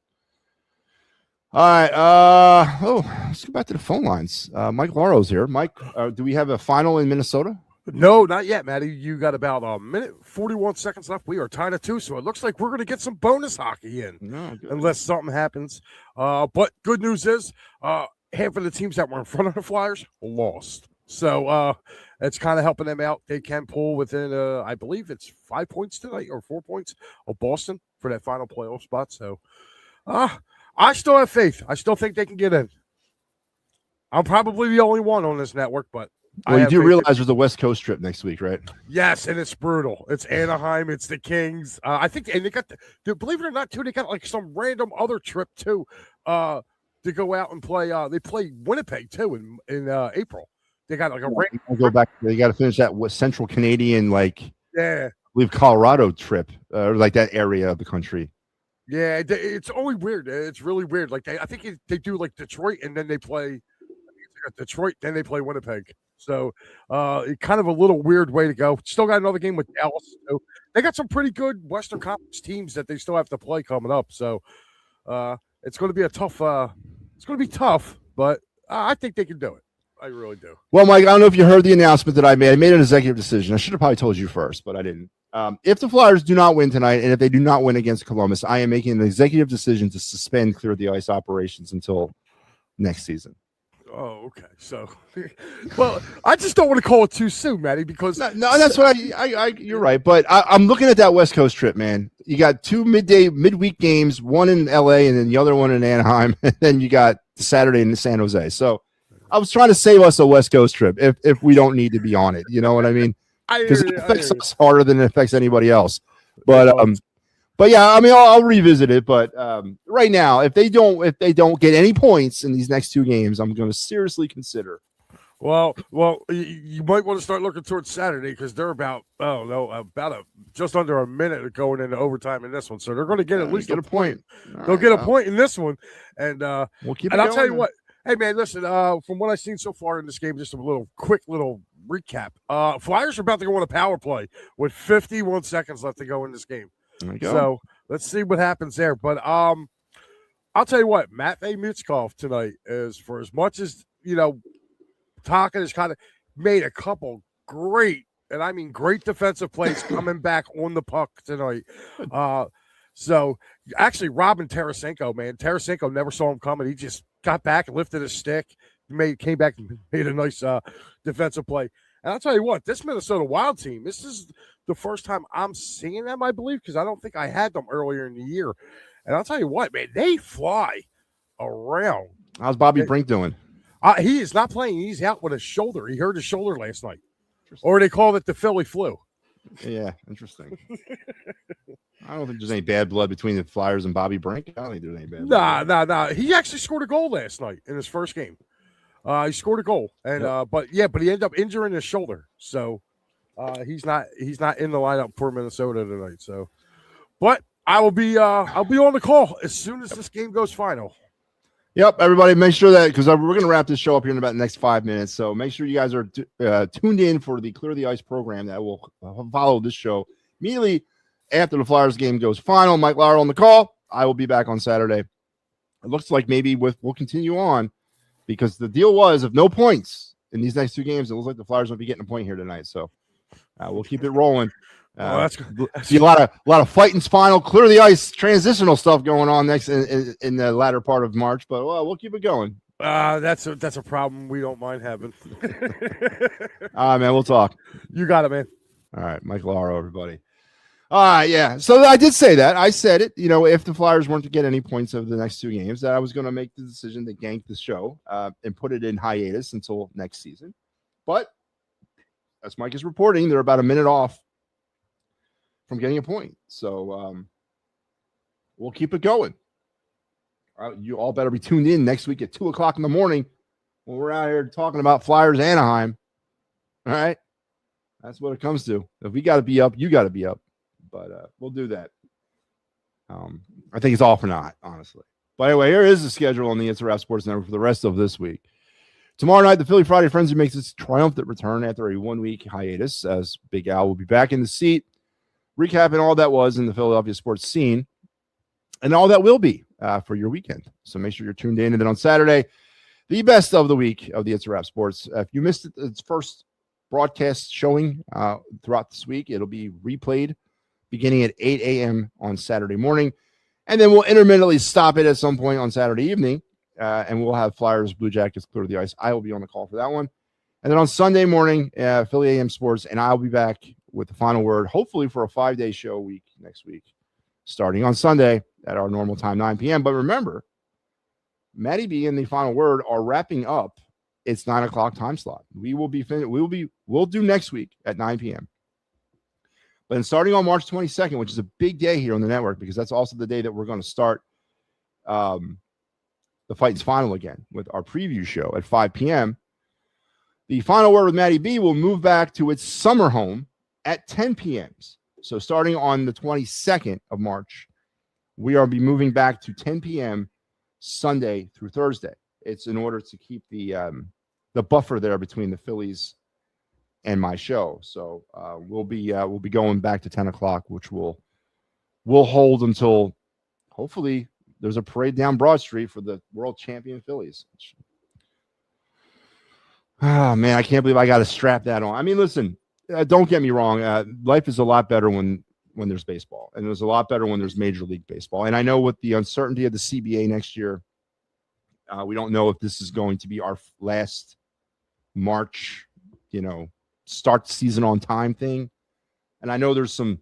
All right. Let's go back to the phone lines. Mike Laro's here. Mike, do we have a final in Minnesota? No, not yet, Matty. You got about a minute, 41 seconds left. We are tied at 2, so it looks like we're going to get some bonus hockey in, unless something happens. But good news is half of the teams that were in front of the Flyers lost. So it's kind of helping them out. They can pull within, I believe it's 5 points tonight or 4 points of Boston for that final playoff spot. So I still have faith. I still think they can get in. I'm probably the only one on this network, but well, you do realize there's a West Coast trip next week, right? Yes, and it's brutal. It's Anaheim. It's the Kings. I think, and they got, believe it or not, too, they got like some random other trip too to go out and play. They play Winnipeg too in April. They got like a random. Go back. They got to finish that Central Canadian, like I believe Colorado trip, or like that area of the country. Yeah, it's only weird. It's really weird. Like I think they do like Detroit, and then they play Detroit, then they play Winnipeg. So kind of a little weird way to go. Still got another game with Dallas. So they got some pretty good Western Conference teams that they still have to play coming up. So it's going to be a tough. It's going to be tough, but I think they can do it. I really do. Well, Mike, I don't know if you heard the announcement that I made. I made an executive decision. I should have probably told you first, but I didn't. If the Flyers do not win tonight, and if they do not win against Columbus, I am making an executive decision to suspend Clear the Ice operations until next season. Oh, okay. So, well, I just don't want to call it too soon, Matty, because no, that's what I you're right. But I'm looking at that West Coast trip, man. You got 2 midweek games, one in LA and then the other one in Anaheim, and then you got the Saturday in San Jose. So I was trying to save us a West Coast trip if we don't need to be on it. You know what I mean? Because it affects us harder than it affects anybody else. But yeah, I mean, I'll revisit it. But right now, if they don't get any points in these next 2 games, I'm going to seriously consider. Well, you might want to start looking towards Saturday because they're about just under a minute going into overtime in this one, so they're going to get at least a point. They'll get a point in this one, and we'll keep. And I'll tell you what. Hey man, listen. From what I've seen so far in this game, just a quick little recap. Flyers are about to go on a power play with 51 seconds left to go in this game. So let's see what happens there. But I'll tell you what, Matvei Michkov tonight is, for as much as Taka has kind of made a couple great, and I mean great defensive plays coming back on the puck tonight. So actually, Robin Tarasenko, man, Tarasenko never saw him coming. He just got back and lifted his stick, came back and made a nice defensive play. And I'll tell you what, this Minnesota Wild team, this is the first time I'm seeing them, I believe, because I don't think I had them earlier in the year. And I'll tell you what, man, they fly around. How's Bobby Brink doing? He is not playing. He's out with his shoulder. He hurt his shoulder last night. Or they called it the Philly flu. Yeah, interesting. I don't think there's any bad blood between the Flyers and Bobby Brink. I don't think there's any bad blood. Nah. He actually scored a goal last night in his first game. He scored a goal, and but he ended up injuring his shoulder, so he's not in the lineup for Minnesota tonight. So, but I'll be on the call as soon as this game goes final. Yep, everybody, make sure that, because we're going to wrap this show up here in about the next 5 minutes. So make sure you guys are tuned in for the Clear the Ice program that will follow this show immediately after the Flyers game goes final. Mike Lauer on the call. I will be back on Saturday. It looks like maybe we'll continue on, because the deal was, if no points in these next 2 games, it looks like the Flyers will be getting a point here tonight. So we'll keep it rolling. See a lot of fighting spinal, clear the ice, transitional stuff going on next in the latter part of March. But we'll keep it going. That's a problem we don't mind having. All right, man. We'll talk. You got it, man. All right, Mike Laro, everybody. All right, yeah. So I did say that. I said it. If the Flyers weren't to get any points over the next 2 games, that I was going to make the decision to gank the show and put it in hiatus until next season. But as Mike is reporting, they're about a minute off from getting a point. So we'll keep it going. All right, you all better be tuned in next week at 2:00 in the morning when we're out here talking about Flyers Anaheim. All right. That's what it comes to. If we got to be up, you got to be up. But we'll do that. I think it's all for naught, honestly. But anyway, here is the schedule on the It's a Wrap Sports Network for the rest of this week. Tomorrow night, the Philly Friday Frenzy makes its triumphant return after a 1-week hiatus, as Big Al will be back in the seat, recapping all that was in the Philadelphia sports scene and all that will be for your weekend. So make sure you're tuned in. And then on Saturday, the best of the week of the It's a Wrap Sports. If you missed its first broadcast showing throughout this week, it'll be replayed beginning at 8 a.m. on Saturday morning. And then we'll intermittently stop it at some point on Saturday evening, and we'll have Flyers, Blue Jackets, Clear the Ice. I will be on the call for that one. And then on Sunday morning, Philly AM Sports, and I'll be back with the final word, hopefully for a 5-day show week next week, starting on Sunday at our normal time, 9 p.m. But remember, MattyB and the final word are wrapping up its 9:00 time slot. We'll do next week at 9 p.m. But then starting on March 22nd, which is a big day here on the network, because that's also the day that we're going to start the Fight's Final again with our preview show at 5 p.m. The final word with MattyB will move back to its summer home at 10 p.m. So starting on the 22nd of March, we are be moving back to 10 p.m. Sunday through Thursday. It's in order to keep the buffer there between the Phillies and my show. So we'll be going back to 10 o'clock, which we'll hold until hopefully there's a parade down Broad Street for the world champion Phillies. Man, I can't believe I got to strap that on. I mean, listen, don't get me wrong. Life is a lot better when there's baseball, and there's a lot better when there's Major League Baseball. And I know with the uncertainty of the CBA next year, we don't know if this is going to be our last March, start the season on time thing. And I know there's some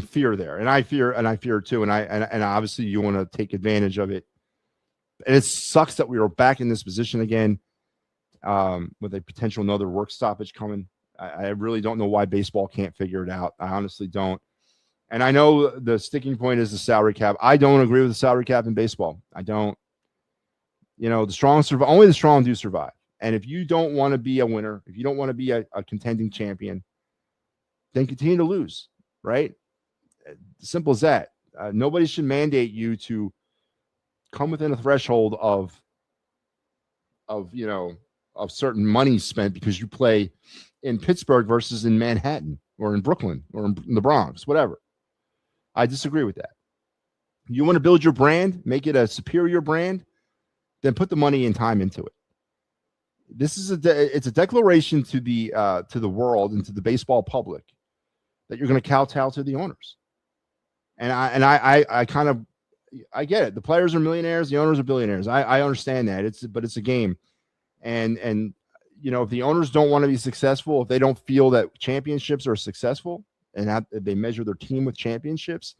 fear there, and I fear too. And obviously you want to take advantage of it. And it sucks that we are back in this position again with a potential another work stoppage coming. I really don't know why baseball can't figure it out. I honestly don't. And I know the sticking point is the salary cap. I don't agree with the salary cap in baseball. I don't. The strong survive. Only the strong do survive. And if you don't want to be a winner, if you don't want to be a contending champion, then continue to lose, right? Simple as that. Nobody should mandate you to come within a threshold of certain money spent because you play in Pittsburgh versus in Manhattan or in Brooklyn or in the Bronx, whatever. I disagree with that. You want to build your brand, make it a superior brand, then put the money and time into it. This is it's a declaration to the world and to the baseball public that you're going to kowtow to the owners. And I kind of get it. The players are millionaires, the owners are billionaires. I understand that. But it's a game. And if the owners don't want to be successful, if they don't feel that championships are successful and they measure their team with championships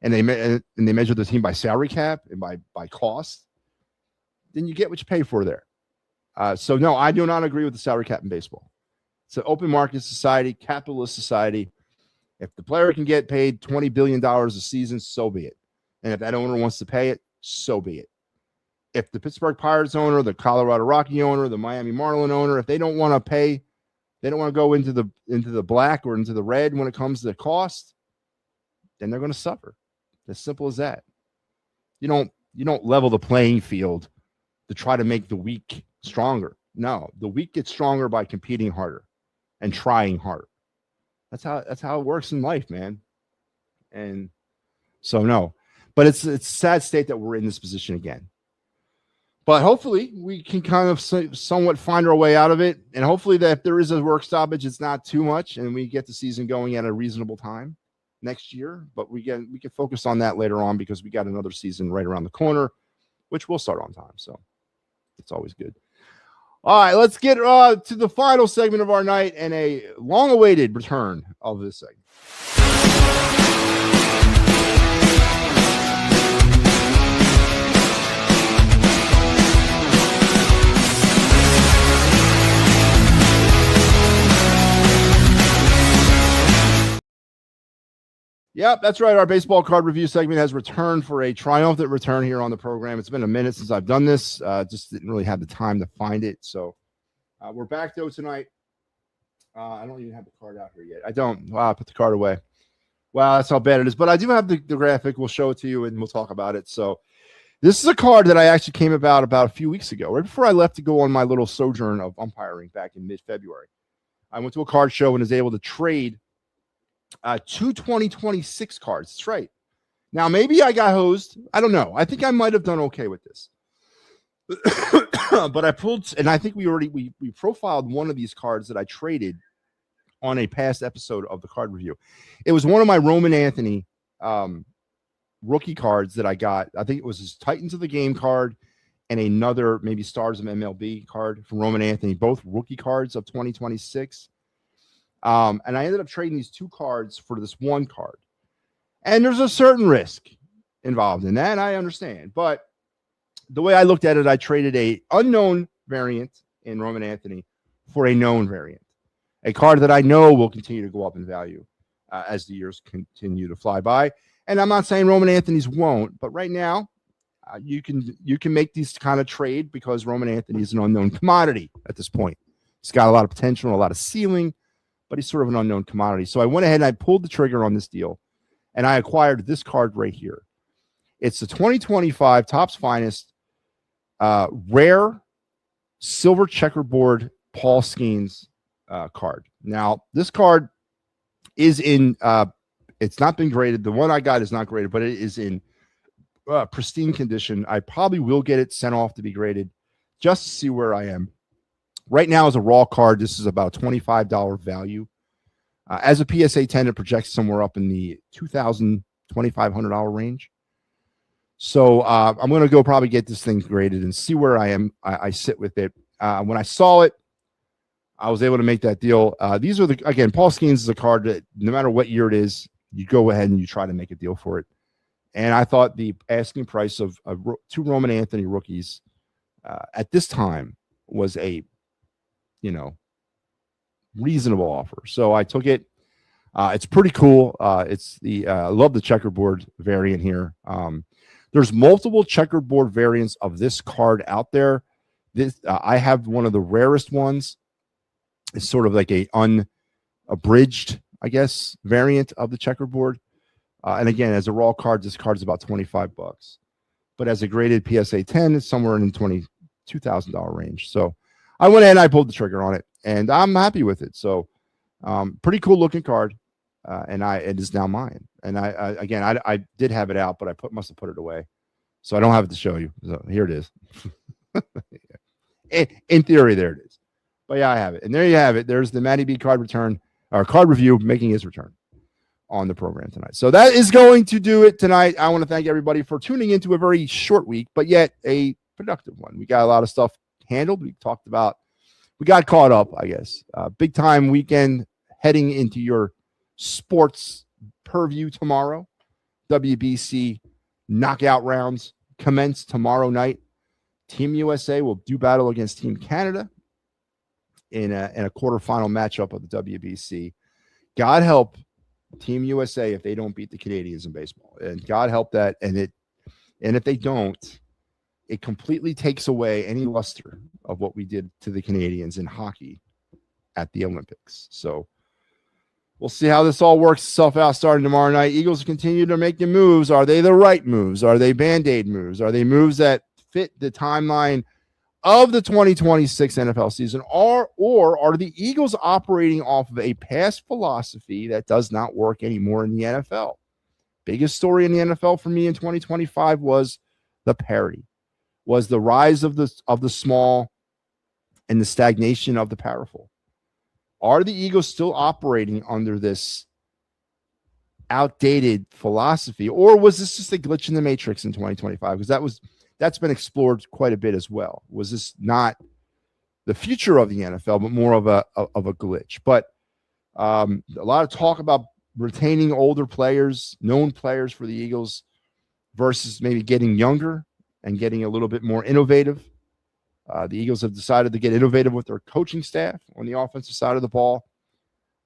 and they measure the team by salary cap and by cost, then you get what you pay for there. So no, I do not agree with the salary cap in baseball. It's an open market society, capitalist society. If the player can get paid $20 billion a season, so be it. And if that owner wants to pay it, so be it. If the Pittsburgh Pirates owner, the Colorado Rocky owner, the Miami Marlin owner, if they don't want to pay, they don't want to go into the black or into the red when it comes to the cost, then they're going to suffer. As simple as that. You don't level the playing field to try to make the weak stronger. No, the weak get stronger by competing harder and trying harder. That's how it works in life, man. And so no, but it's a sad state that we're in this position again. But hopefully we can kind of somewhat find our way out of it. And hopefully that if there is a work stoppage, it's not too much and we get the season going at a reasonable time next year. But we can focus on that later on because we got another season right around the corner, which will start on time. So it's always good. All right, let's get to the final segment of our night and a long-awaited return of this segment. Yep, that's right. Our baseball card review segment has returned for a triumphant return here on the program. It's been a minute since I've done this. Just didn't really have the time to find it. So we're back, though, tonight. I don't even have the card out here yet. I don't. Wow, I put the card away. Wow, that's how bad it is. But I do have the graphic. We'll show it to you, and we'll talk about it. So this is a card that I actually came about a few weeks ago, right before I left to go on my little sojourn of umpiring back in mid-February. I went to a card show and was able to trade 2 2026 cards. That's right. Now, maybe I got hosed. I don't know. I think I might have done okay with this. But I pulled, and I think we profiled one of these cards that I traded on a past episode of the card review. It was one of my Roman Anthony rookie cards that I got. I think it was his Titans of the Game card and another maybe Stars of MLB card from Roman Anthony, both rookie cards of 2026. And I ended up trading these 2 cards for this 1 card. And there's a certain risk involved in that, I understand. But the way I looked at it, I traded a unknown variant in Roman Anthony for a known variant, a card that I know will continue to go up in value as the years continue to fly by. And I'm not saying Roman Anthony's won't, but right now you can make these kind of trade because Roman Anthony is an unknown commodity at this point. He's got a lot of potential and a lot of ceiling, but he's sort of an unknown commodity. So I went ahead and I pulled the trigger on this deal, and I acquired this card right here. It's the 2025 Topps Finest rare silver checkerboard Paul Skeens card. Now, this card is in it's not been graded. The one I got is not graded, but it is in pristine condition. I probably will get it sent off to be graded just to see where I am. Right now, as a raw card, this is about a $25 value. As a PSA 10, it projects somewhere up in the $2,000, $2,500 range. So I'm going to go probably get this thing graded and see where I am. I sit with it. When I saw it, I was able to make that deal. These are again, Paul Skeens is a card that no matter what year it is, you go ahead and you try to make a deal for it. And I thought the asking price of 2 Roman Anthony rookies at this time was a reasonable offer. So I took it. It's pretty cool. It's I love the checkerboard variant here. There's multiple checkerboard variants of this card out there. This I have one of the rarest ones. It's sort of like a unabridged, I guess, variant of the checkerboard. And again, as a raw card, this card is about $25. But as a graded PSA 10, it's somewhere in the $22,000 range. So I went ahead and I pulled the trigger on it, and I'm happy with it. So pretty cool looking card, and it is now mine. And I did have it out, but I must have put it away, so I don't have it to show you. So here it is. In theory, there it is. But yeah, I have it, and there you have it. There's the MattyB card return or card review making his return on the program tonight. So that is going to do it tonight. I want to thank everybody for tuning into a very short week, but yet a productive one. We got a lot of stuff handled. We got caught up, I guess. Big time weekend heading into your sports purview tomorrow. WBC knockout rounds commence tomorrow night. Team USA will do battle against Team Canada in a quarterfinal matchup of the WBC. God help Team USA if they don't beat the Canadians in baseball, and God help that. And if they don't, it completely takes away any luster of what we did to the Canadians in hockey at the Olympics. So we'll see how this all works itself out starting tomorrow night. Eagles continue to make the moves. Are they the right moves? Are they Band-Aid moves? Are they moves that fit the timeline of the 2026 NFL season? Or are the Eagles operating off of a past philosophy that does not work anymore in the NFL? Biggest story in the NFL for me in 2025 was the parity was the rise of the small and the stagnation of the powerful. Are the Eagles still operating under this outdated philosophy, or was this just a glitch in the matrix in 2025? Because that's been explored quite a bit as well. Was this not the future of the NFL, but more of a glitch? But a lot of talk about retaining older players, known players for the Eagles, versus maybe getting younger and getting a little bit more innovative. The Eagles have decided to get innovative with their coaching staff on the offensive side of the ball.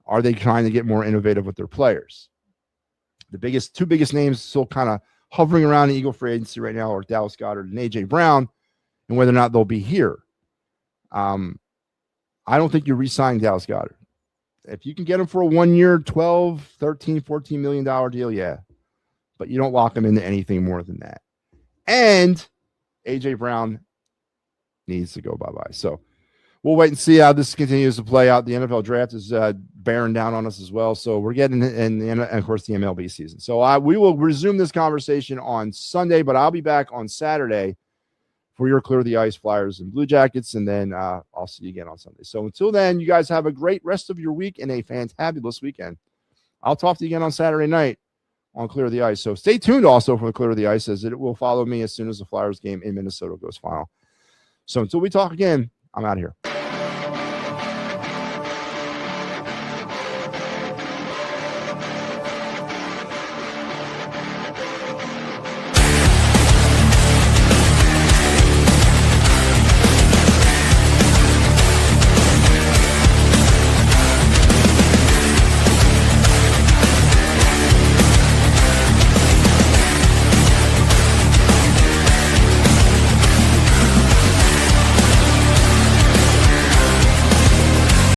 Are they trying to get more innovative with their players? The two biggest names still kind of hovering around the Eagle free agency right now are Dallas Goedert and A.J. Brown, and whether or not they'll be here. I don't think you're re-signing Dallas Goedert. If you can get him for a 1 year, $12, $13, $14 million deal, yeah. But you don't lock him into anything more than that. And A.J. Brown needs to go bye-bye. So we'll wait and see how this continues to play out. The NFL draft is bearing down on us as well. So we're getting in, of course, the MLB season. So we will resume this conversation on Sunday, but I'll be back on Saturday for your Clear the Ice Flyers and Blue Jackets, and then I'll see you again on Sunday. So until then, you guys have a great rest of your week and a fantabulous weekend. I'll talk to you again on Saturday night on Clear the Ice. So stay tuned also for the Clear the Ice, as it will follow me as soon as the Flyers game in Minnesota goes final. So until we talk again, I'm out of here.